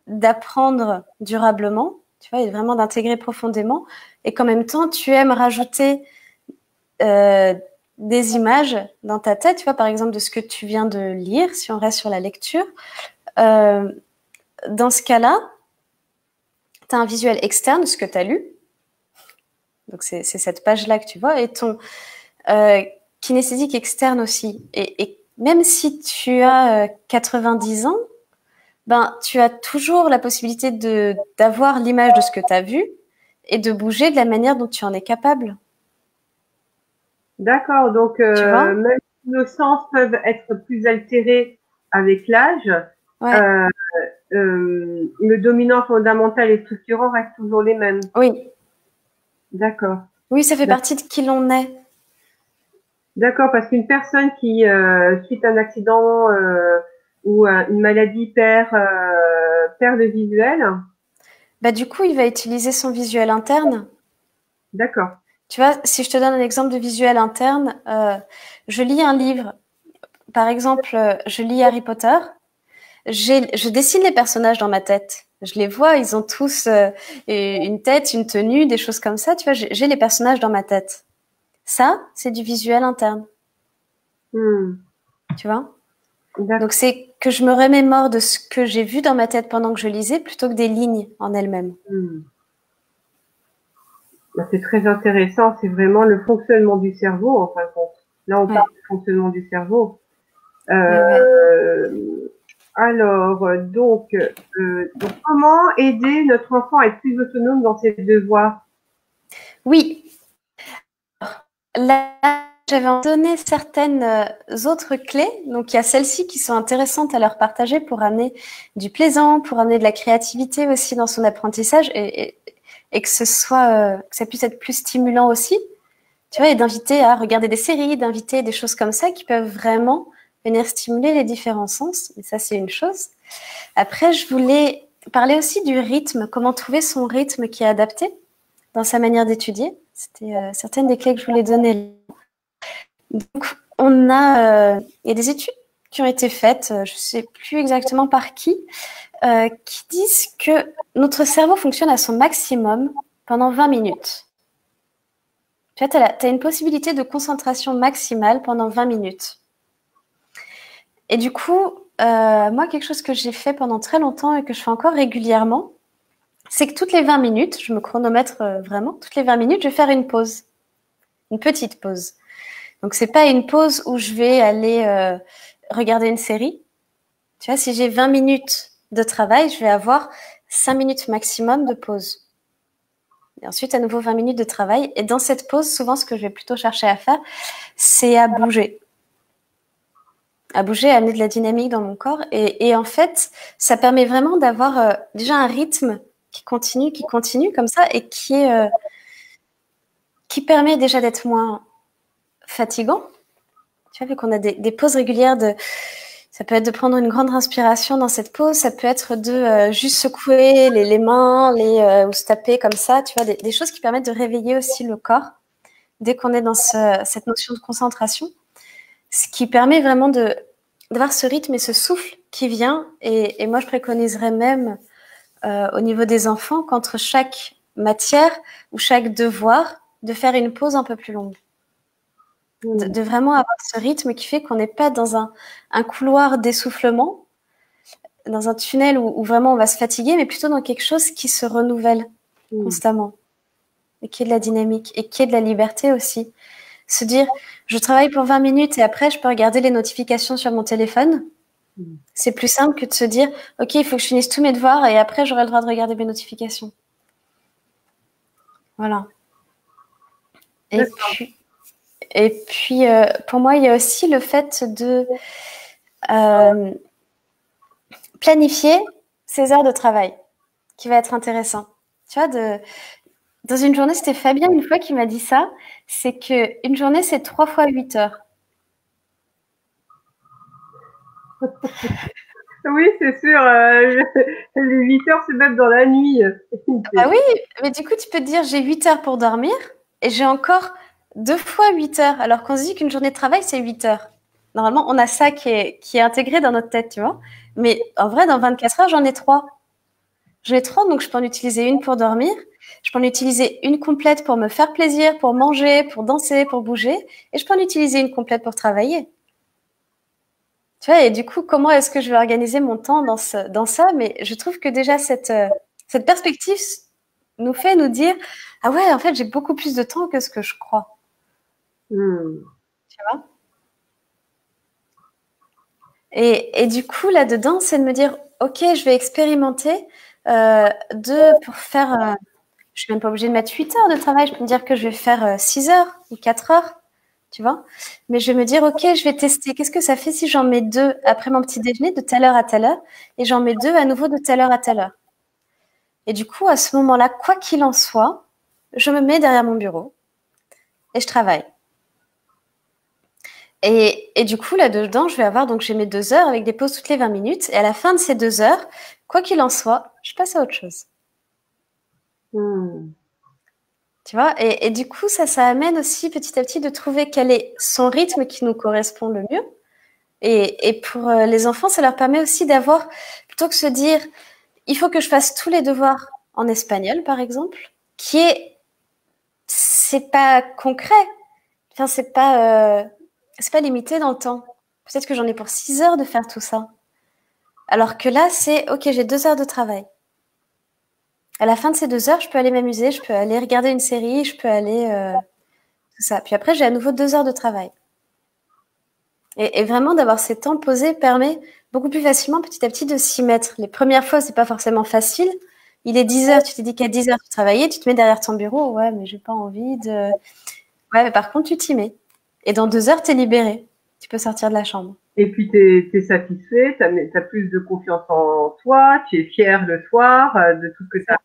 d'apprendre durablement, tu vois, et vraiment d'intégrer profondément, et qu'en même temps, tu aimes rajouter des images dans ta tête, tu vois, par exemple, de ce que tu viens de lire, si on reste sur la lecture. Dans ce cas-là, tu as un visuel externe, ce que tu as lu. Donc, c'est cette page-là que tu vois. Et kinesthésique externe aussi. Et même si tu as 90 ans, ben, tu as toujours la possibilité d'avoir l'image de ce que tu as vu et de bouger de la manière dont tu en es capable. D'accord, donc Tu vois? même si nos sens peuvent être plus altérés avec l'âge, Ouais. euh, le dominant fondamental et structurant reste toujours les mêmes. Oui. D'accord. Oui, ça fait partie de qui l'on est. D'accord, parce qu'une personne qui, suite à un accident ou une maladie, perd le visuel. Bah, du coup, il va utiliser son visuel interne. D'accord. Tu vois, si je te donne un exemple de visuel interne, je lis un livre. Par exemple, je lis Harry Potter. Je dessine les personnages dans ma tête. Je les vois, ils ont tous une tête, une tenue, des choses comme ça. Tu vois, j'ai les personnages dans ma tête. Ça, c'est du visuel interne. Tu vois? Donc, c'est que je me remémore de ce que j'ai vu dans ma tête pendant que je lisais plutôt que des lignes en elles-mêmes. C'est très intéressant. C'est vraiment le fonctionnement du cerveau, en fin de compte. Là, on parle du fonctionnement du cerveau. Alors, donc, comment aider notre enfant à être plus autonome dans ses devoirs? Oui. Là, j'avais donné certaines autres clés. Donc, il y a celles-ci qui sont intéressantes à leur partager pour amener du plaisant, pour amener de la créativité aussi dans son apprentissage et que ce soit, que ça puisse être plus stimulant aussi. Tu vois, et d'inviter à regarder des séries, d'inviter des choses comme ça qui peuvent vraiment venir stimuler les différents sens. Et ça, c'est une chose. Après, je voulais parler aussi du rythme, comment trouver son rythme qui est adapté dans sa manière d'étudier. C'était certaines des clés que je voulais donner. Donc, il y a des études qui ont été faites, je ne sais plus exactement par qui disent que notre cerveau fonctionne à son maximum pendant 20 minutes. Tu vois, tu as une possibilité de concentration maximale pendant 20 minutes. Et du coup, moi, quelque chose que j'ai fait pendant très longtemps et que je fais encore régulièrement, c'est que toutes les 20 minutes, je me chronomètre vraiment, toutes les 20 minutes, je vais faire une pause, une petite pause. Donc, c'est pas une pause où je vais aller regarder une série. Tu vois, si j'ai 20 minutes de travail, je vais avoir 5 minutes maximum de pause. Et ensuite, à nouveau 20 minutes de travail. Et dans cette pause, souvent, ce que je vais plutôt chercher à faire, c'est à bouger. À bouger, à amener de la dynamique dans mon corps. Et en fait, ça permet vraiment d'avoir déjà un rythme qui continue comme ça et qui permet déjà d'être moins fatigant. Tu vois, vu qu'on a des pauses régulières ça peut être de prendre une grande inspiration dans cette pause, ça peut être de juste secouer les mains, ou se taper comme ça, tu vois, des choses qui permettent de réveiller aussi le corps dès qu'on est dans cette notion de concentration, ce qui permet vraiment d'avoir ce rythme et ce souffle qui vient. Et moi, je préconiserais même au niveau des enfants qu'entre chaque matière ou chaque devoir, de faire une pause un peu plus longue. De vraiment avoir ce rythme qui fait qu'on n'est pas dans un couloir d'essoufflement, dans un tunnel où vraiment on va se fatiguer, mais plutôt dans quelque chose qui se renouvelle constamment et qui est de la dynamique et qui est de la liberté aussi. Se dire, je travaille pour 20 minutes et après, je peux regarder les notifications sur mon téléphone. C'est plus simple que de se dire, OK, il faut que je finisse tous mes devoirs et après, j'aurai le droit de regarder mes notifications. Voilà. Et puis, pour moi, il y a aussi le fait de planifier ses heures de travail, qui va être intéressant. Tu vois, dans une journée, c'était Fabien une fois qui m'a dit ça, c'est qu'une journée, c'est 3 fois 8 heures. Oui, c'est sûr. Les 8 heures, c'est même dans la nuit. Ah oui, mais du coup, tu peux te dire, j'ai 8 heures pour dormir et j'ai encore 2 fois 8 heures, alors qu'on se dit qu'une journée de travail, c'est 8 heures. Normalement, on a ça qui est intégré dans notre tête, tu vois. Mais en vrai, dans 24 heures, j'en ai 3. J'en ai 3, donc je peux en utiliser une pour dormir. Je peux en utiliser une complète pour me faire plaisir, pour manger, pour danser, pour bouger. Et je peux en utiliser une complète pour travailler. Tu vois, et du coup, comment est-ce que je vais organiser mon temps dans ça? Mais je trouve que déjà, cette perspective nous fait nous dire, ah ouais, en fait, j'ai beaucoup plus de temps que ce que je crois. Tu vois? Et du coup, là-dedans, c'est de me dire, OK, je vais expérimenter pour faire. Je suis même pas obligée de mettre 8 heures de travail. Je peux me dire que je vais faire 6 heures ou 4 heures, tu vois. Mais je vais me dire, OK, je vais tester. Qu'est-ce que ça fait si j'en mets 2 après mon petit déjeuner de telle heure à telle heure et j'en mets 2 à nouveau de telle heure à telle heure. Et du coup, à ce moment-là, quoi qu'il en soit, je me mets derrière mon bureau et je travaille. Et du coup, là-dedans, je vais avoir, donc j'ai mes 2 heures avec des pauses toutes les 20 minutes. Et à la fin de ces 2 heures, quoi qu'il en soit, je passe à autre chose. Tu vois, et du coup, ça amène aussi petit à petit de trouver quel est son rythme qui nous correspond le mieux. Et pour les enfants, ça leur permet aussi d'avoir, plutôt que se dire, il faut que je fasse tous les devoirs en espagnol, par exemple, c'est pas concret. Enfin, c'est pas limité dans le temps. Peut-être que j'en ai pour 6 heures de faire tout ça. Alors que là, c'est, OK, j'ai 2 heures de travail. À la fin de ces 2 heures, je peux aller m'amuser, je peux aller regarder une série, je peux aller tout ça. Puis après, j'ai à nouveau 2 heures de travail. Et vraiment, d'avoir ces temps posés permet beaucoup plus facilement, petit à petit, de s'y mettre. Les premières fois, c'est pas forcément facile. Il est 10 heures, tu t'es dit qu'à 10 heures, tu travaillais, tu te mets derrière ton bureau. Ouais, mais j'ai pas envie de... Ouais, mais par contre, tu t'y mets. Et dans 2 heures, t'es libéré. Tu peux sortir de la chambre. Et puis, t'es satisfait, t'as plus de confiance en toi, tu es fier le soir de tout ce que t'as.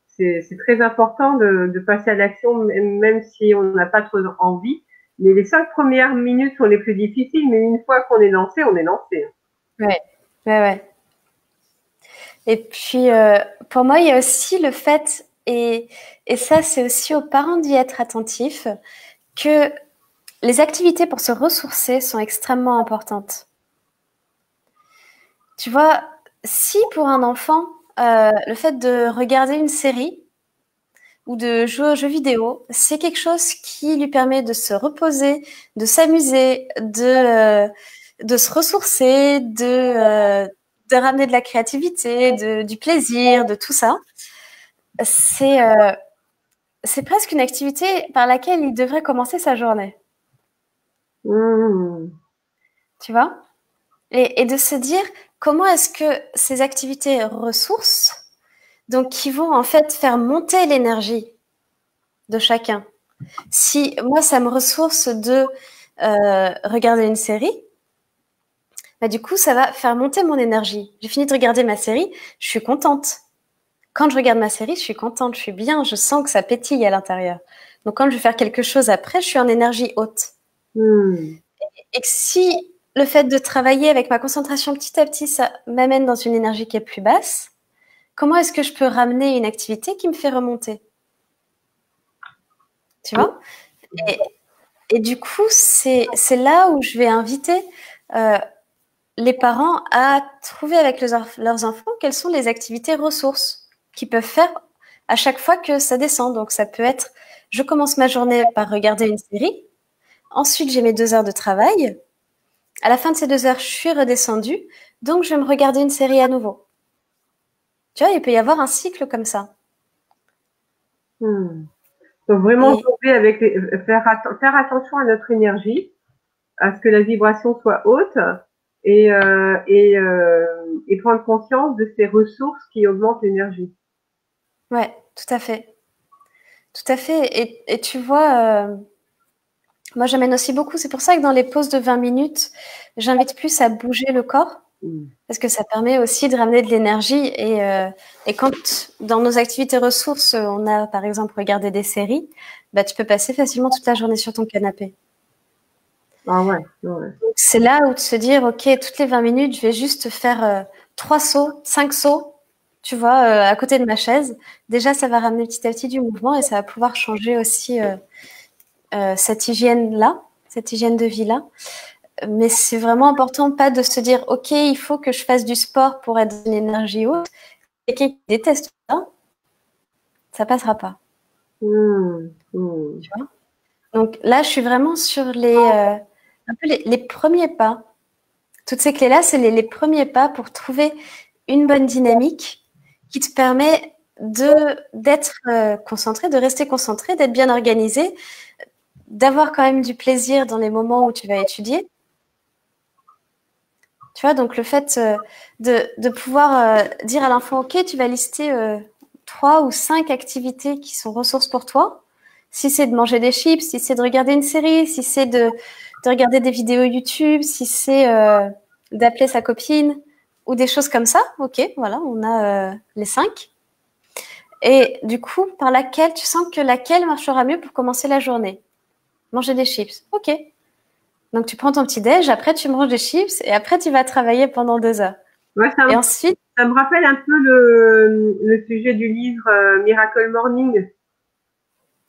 C'est très important de passer à l'action, même si on n'a pas trop envie. Mais les 5 premières minutes sont les plus difficiles, mais une fois qu'on est lancé, on est lancé. Ouais, ouais. Et puis, pour moi, il y a aussi le fait, et ça, c'est aussi aux parents d'y être attentifs, que les activités pour se ressourcer sont extrêmement importantes. Tu vois, si pour un enfant, le fait de regarder une série ou de jouer aux jeux vidéo, c'est quelque chose qui lui permet de se reposer, de s'amuser, de se ressourcer, de ramener de la créativité, du plaisir, de tout ça, c'est presque une activité par laquelle il devrait commencer sa journée. Tu vois? Et de se dire comment est-ce que ces activités ressources, donc qui vont en fait faire monter l'énergie de chacun. Si moi, ça me ressource de regarder une série, bah, du coup, ça va faire monter mon énergie. J'ai fini de regarder ma série, je suis contente. Quand je regarde ma série, je suis contente, je suis bien, je sens que ça pétille à l'intérieur. Donc, quand je vais faire quelque chose après, je suis en énergie haute. Et que si le fait de travailler avec ma concentration petit à petit, ça m'amène dans une énergie qui est plus basse, comment est-ce que je peux ramener une activité qui me fait remonter? Tu vois? Et du coup, c'est là où je vais inviter les parents à trouver avec leurs enfants quelles sont les activités ressources qu'ils peuvent faire à chaque fois que ça descend. Donc, ça peut être, je commence ma journée par regarder une série. Ensuite, j'ai mes 2 heures de travail. À la fin de ces 2 heures, je suis redescendue. Donc, je vais me regarder une série à nouveau. Tu vois, il peut y avoir un cycle comme ça. Donc, vraiment, faire attention à notre énergie, à ce que la vibration soit haute et prendre conscience de ces ressources qui augmentent l'énergie. Ouais, tout à fait. Tout à fait. Et tu vois, moi, j'amène aussi beaucoup. C'est pour ça que dans les pauses de 20 minutes, j'invite plus à bouger le corps. Parce que ça permet aussi de ramener de l'énergie. Et quand, dans nos activités ressources, on a, par exemple, regardé des séries, bah, tu peux passer facilement toute la journée sur ton canapé. Ah ouais. Donc, c'est là où de se dire, OK, toutes les 20 minutes, je vais juste faire 3 sauts, 5 sauts, tu vois, à côté de ma chaise. Déjà, ça va ramener petit à petit du mouvement et ça va pouvoir changer aussi cette hygiène-là, cette hygiène de vie-là. Mais c'est vraiment important pas de se dire, OK, il faut que je fasse du sport pour être d'une énergie haute. Quelqu'un qui déteste ça passera pas. Tu vois? Donc là, je suis vraiment sur un peu les premiers pas. Toutes ces clés-là, c'est les premiers pas pour trouver une bonne dynamique qui te permet d'être concentré, de rester concentré, d'être bien organisé, d'avoir quand même du plaisir dans les moments où tu vas étudier. Tu vois, donc le fait de pouvoir dire à l'enfant, OK, tu vas lister 3 ou 5 activités qui sont ressources pour toi. Si c'est de manger des chips, si c'est de regarder une série, si c'est de regarder des vidéos YouTube, si c'est d'appeler sa copine ou des choses comme ça. OK, voilà, on a les 5. Et du coup, par laquelle, tu sens que laquelle marchera mieux pour commencer la journée? Manger des chips. OK. Donc, tu prends ton petit déj, après, tu manges des chips et après, tu vas travailler pendant 2 heures. Ouais, Et ensuite, ça me rappelle un peu le sujet du livre Miracle Morning.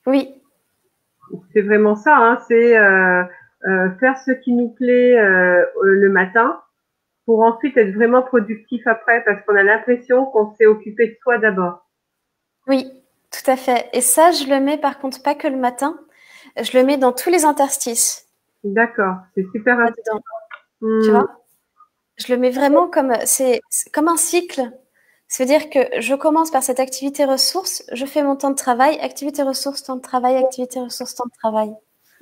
oui, C'est vraiment ça, hein, c'est faire ce qui nous plaît le matin pour ensuite être vraiment productif après parce qu'on a l'impression qu'on s'est occupé de soi d'abord. oui, tout à fait. Et ça, je le mets par contre pas que le matin, je le mets dans tous les interstices D'accord, c'est super là-dedans, intéressant. tu Hmm. vois. Je le mets vraiment comme, c'est comme un cycle. C'est-à-dire que je commence par cette activité ressource, je fais mon temps de travail, activité ressource, temps de travail, activité ressource, temps de travail.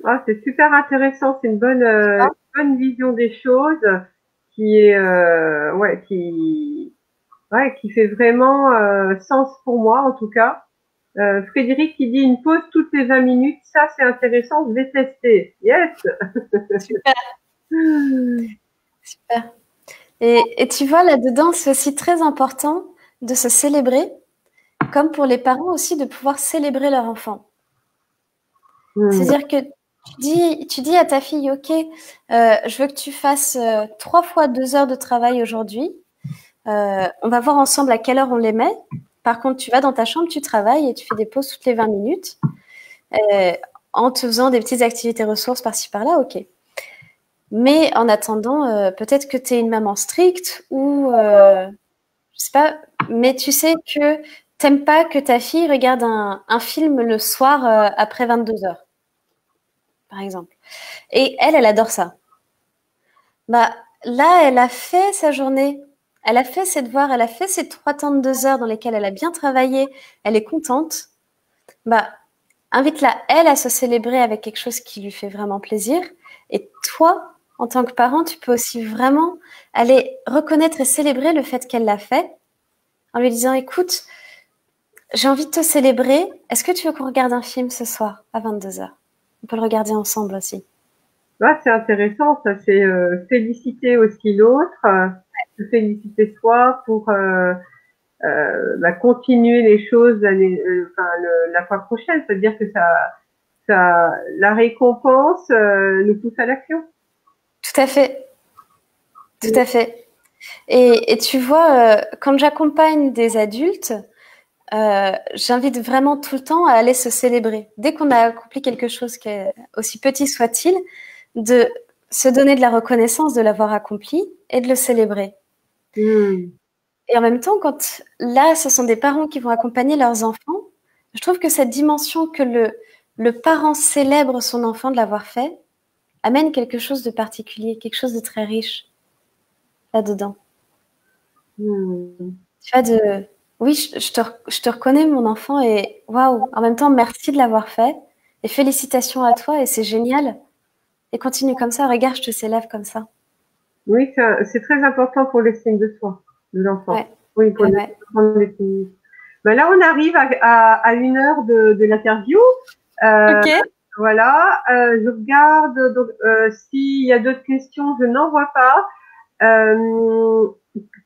Ah, c'est super intéressant, c'est une Tu vois. bonne vision des choses qui est ouais, qui fait vraiment sens pour moi en tout cas. Frédéric qui dit une pause toutes les 20 minutes, ça c'est intéressant, je vais tester. Yes. Super, super. Et tu vois, là-dedans, c'est aussi très important de se célébrer, comme pour les parents aussi, de pouvoir célébrer leur enfant. Hmm. C'est-à-dire que tu dis à ta fille, OK, je veux que tu fasses 3 fois 2 heures de travail aujourd'hui. On va voir ensemble à quelle heure on les met. Par contre, tu vas dans ta chambre, tu travailles et tu fais des pauses toutes les 20 minutes en te faisant des petites activités ressources par-ci par-là, OK. Mais en attendant, peut-être que tu es une maman stricte ou je sais pas, mais tu sais que t'aimes pas que ta fille regarde un film le soir après 22 heures, par exemple. Et elle adore ça. Bah, là, elle a fait sa journée. Elle a fait ses devoirs, elle a fait ses 3 temps de 2 heures dans lesquels elle a bien travaillé. Elle est contente. Bah, invite-la, elle, à se célébrer avec quelque chose qui lui fait vraiment plaisir. Et toi, en tant que parent, tu peux aussi vraiment aller reconnaître et célébrer le fait qu'elle l'a fait en lui disant, écoute, j'ai envie de te célébrer. Est-ce que tu veux qu'on regarde un film ce soir à 22 heures? On peut le regarder ensemble aussi. Ah, c'est intéressant, ça c'est féliciter aussi l'autre, se féliciter soi pour continuer les choses la fois prochaine, c'est-à-dire que la récompense nous pousse à l'action. Tout à fait. Tout à fait. Et tu vois, quand j'accompagne des adultes, j'invite vraiment tout le temps à aller se célébrer. Dès qu'on a accompli quelque chose qui est aussi petit soit-il, de se donner de la reconnaissance de l'avoir accompli et de le célébrer. Hmm. Et en même temps, quand là, ce sont des parents qui vont accompagner leurs enfants, je trouve que cette dimension que le parent célèbre son enfant de l'avoir fait amène quelque chose de particulier, quelque chose de très riche là-dedans. Hmm. Tu vois, oui, je te reconnais, mon enfant, et waouh, en même temps, merci de l'avoir fait, et félicitations à toi, et c'est génial. Et continue comme ça, regarde, je te célèbre comme ça. Oui, c'est très important pour l'estime de soi, de l'enfant. Ouais, Oui, pour ouais. prendre l'estime. Ben là, on arrive à 1 heure de l'interview. Euh, Ok. voilà, je regarde, donc s'il y a d'autres questions, je n'en vois pas.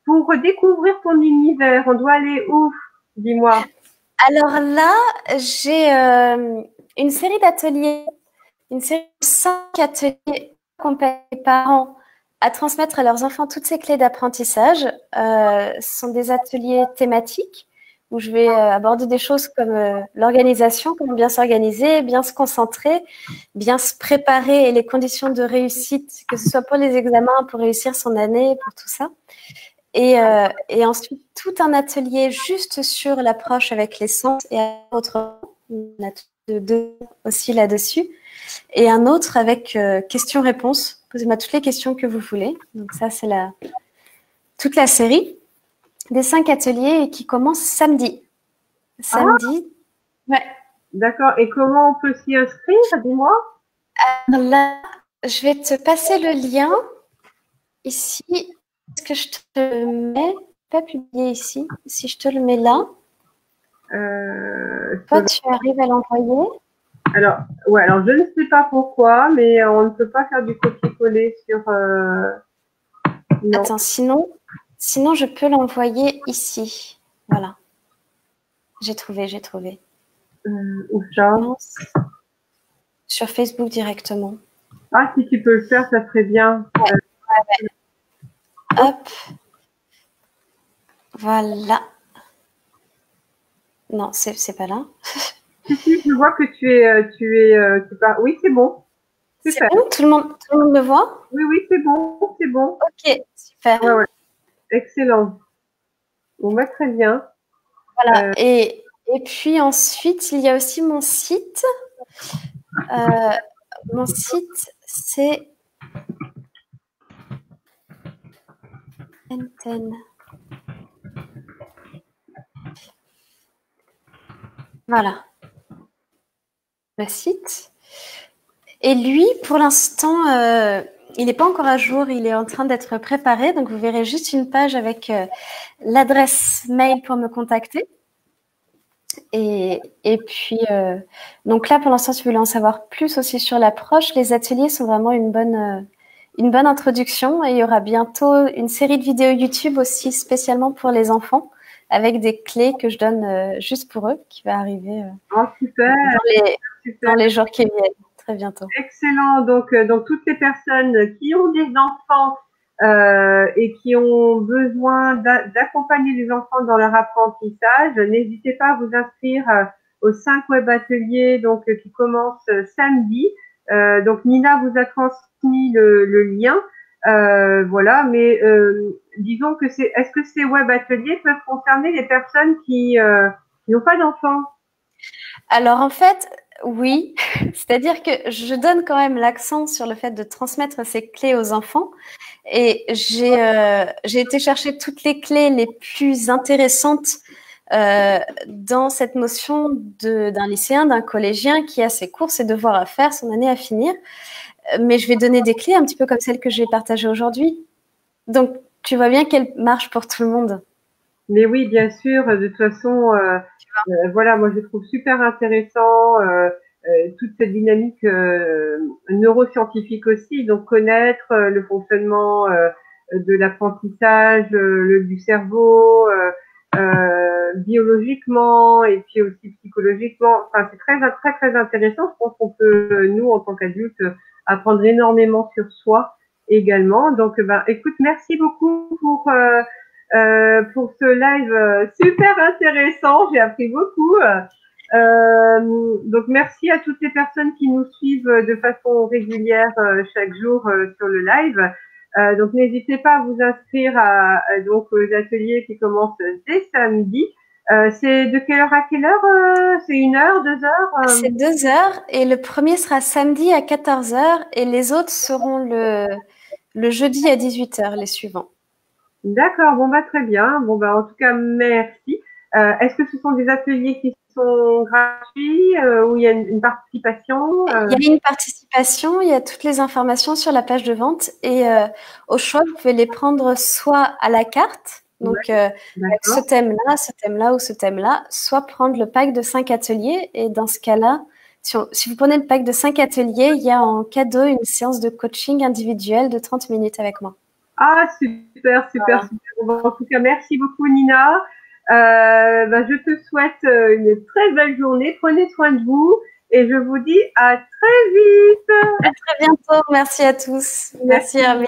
Pour redécouvrir ton univers, on doit aller où? Dis-moi. Alors là, j'ai une série d'ateliers, une série de 5 ateliers accompagnés les parents à transmettre à leurs enfants toutes ces clés d'apprentissage. Ce sont des ateliers thématiques où je vais aborder des choses comme l'organisation, comment bien s'organiser, bien se concentrer, bien se préparer et les conditions de réussite, que ce soit pour les examens, pour réussir son année, pour tout ça. Et ensuite, tout un atelier juste sur l'approche avec les sens et un autre, deux aussi là-dessus. Et un autre avec questions-réponses. Posez-moi toutes les questions que vous voulez. Donc ça, c'est toute la série des 5 ateliers qui commence samedi. Ah, Samedi. Ouais. d'accord. Et comment on peut s'y inscrire? Dis-moi. Alors là, je vais te passer le lien ici. Est-ce que je te le mets? Pas publié ici. Si je te le mets là, toi, tu arrives à l'envoyer? Alors, ouais, alors je ne sais pas pourquoi, mais on ne peut pas faire du copier-coller sur. Non. Attends, sinon, je peux l'envoyer ici. Voilà. J'ai trouvé. Où ça? Sur Facebook directement. Ah, si tu peux le faire, ça serait bien. Ouais. Hop. Voilà. Non, c'est pas là. Si, je vois que tu pars. Oui, c'est bon. C'est bon, tout le monde le voit? Oui, c'est bon. Ok, super. Ouais. Excellent. Bon, bah, très bien. Voilà. Et puis ensuite, il y a aussi mon site. Mon site, c'est Enten. Voilà. Le site. Et lui, pour l'instant, il n'est pas encore à jour, il est en train d'être préparé. Donc, vous verrez juste une page avec l'adresse mail pour me contacter. Et puis, donc là, pour l'instant, si vous voulez en savoir plus aussi sur l'approche, les ateliers sont vraiment une bonne introduction. Et il y aura bientôt une série de vidéos YouTube aussi spécialement pour les enfants, avec des clés que je donne juste pour eux, qui va arriver super. Dans les jours qui viennent. Très bientôt. Excellent. Donc toutes les personnes qui ont des enfants et qui ont besoin d'accompagner les enfants dans leur apprentissage, n'hésitez pas à vous inscrire aux 5 web ateliers donc qui commencent samedi. Donc Nina vous a transmis le lien. Voilà, mais disons que est-ce que ces web ateliers peuvent concerner les personnes qui n'ont pas d'enfants? Alors en fait, oui, c'est-à-dire que je donne quand même l'accent sur le fait de transmettre ces clés aux enfants. Et j'ai été chercher toutes les clés les plus intéressantes dans cette notion d'un lycéen, d'un collégien qui a ses cours, ses devoirs à faire, son année à finir. Mais je vais donner des clés un petit peu comme celles que je vais partager aujourd'hui. Donc, tu vois bien qu'elles marchent pour tout le monde. Mais oui, bien sûr. De toute façon, voilà, moi je trouve super intéressant toute cette dynamique neuroscientifique aussi. Donc connaître le fonctionnement de l'apprentissage, du cerveau, biologiquement et puis aussi psychologiquement. Enfin, c'est très intéressant. Je pense qu'on peut, nous, en tant qu'adultes, apprendre énormément sur soi également. Donc, ben, écoute, merci beaucoup pour ce live super intéressant. J'ai appris beaucoup. Donc, merci à toutes les personnes qui nous suivent de façon régulière chaque jour sur le live. Donc, n'hésitez pas à vous inscrire donc aux ateliers qui commencent dès samedi. C'est de quelle heure à quelle heure? C'est 1 heure, 2 heures? C'est 2 heures et le premier sera samedi à 14 heures et les autres seront le jeudi à 18 heures, les suivants. D'accord, bon bah très bien. Bon bah en tout cas merci. Est-ce que ce sont des ateliers qui sont gratuits où il y a une participation? Il y a une participation, il y a toutes les informations sur la page de vente et au choix vous pouvez les prendre soit à la carte, donc avec ce thème-là ou ce thème-là, soit prendre le pack de 5 ateliers et dans ce cas-là, si vous prenez le pack de 5 ateliers, il y a en cadeau une séance de coaching individuelle de 30 minutes avec moi. Ah, super. Voilà. Bon, en tout cas, merci beaucoup, Nina. Je te souhaite une très belle journée. Prenez soin de vous et je vous dis à très vite. À très bientôt. Merci à tous. Merci Armina.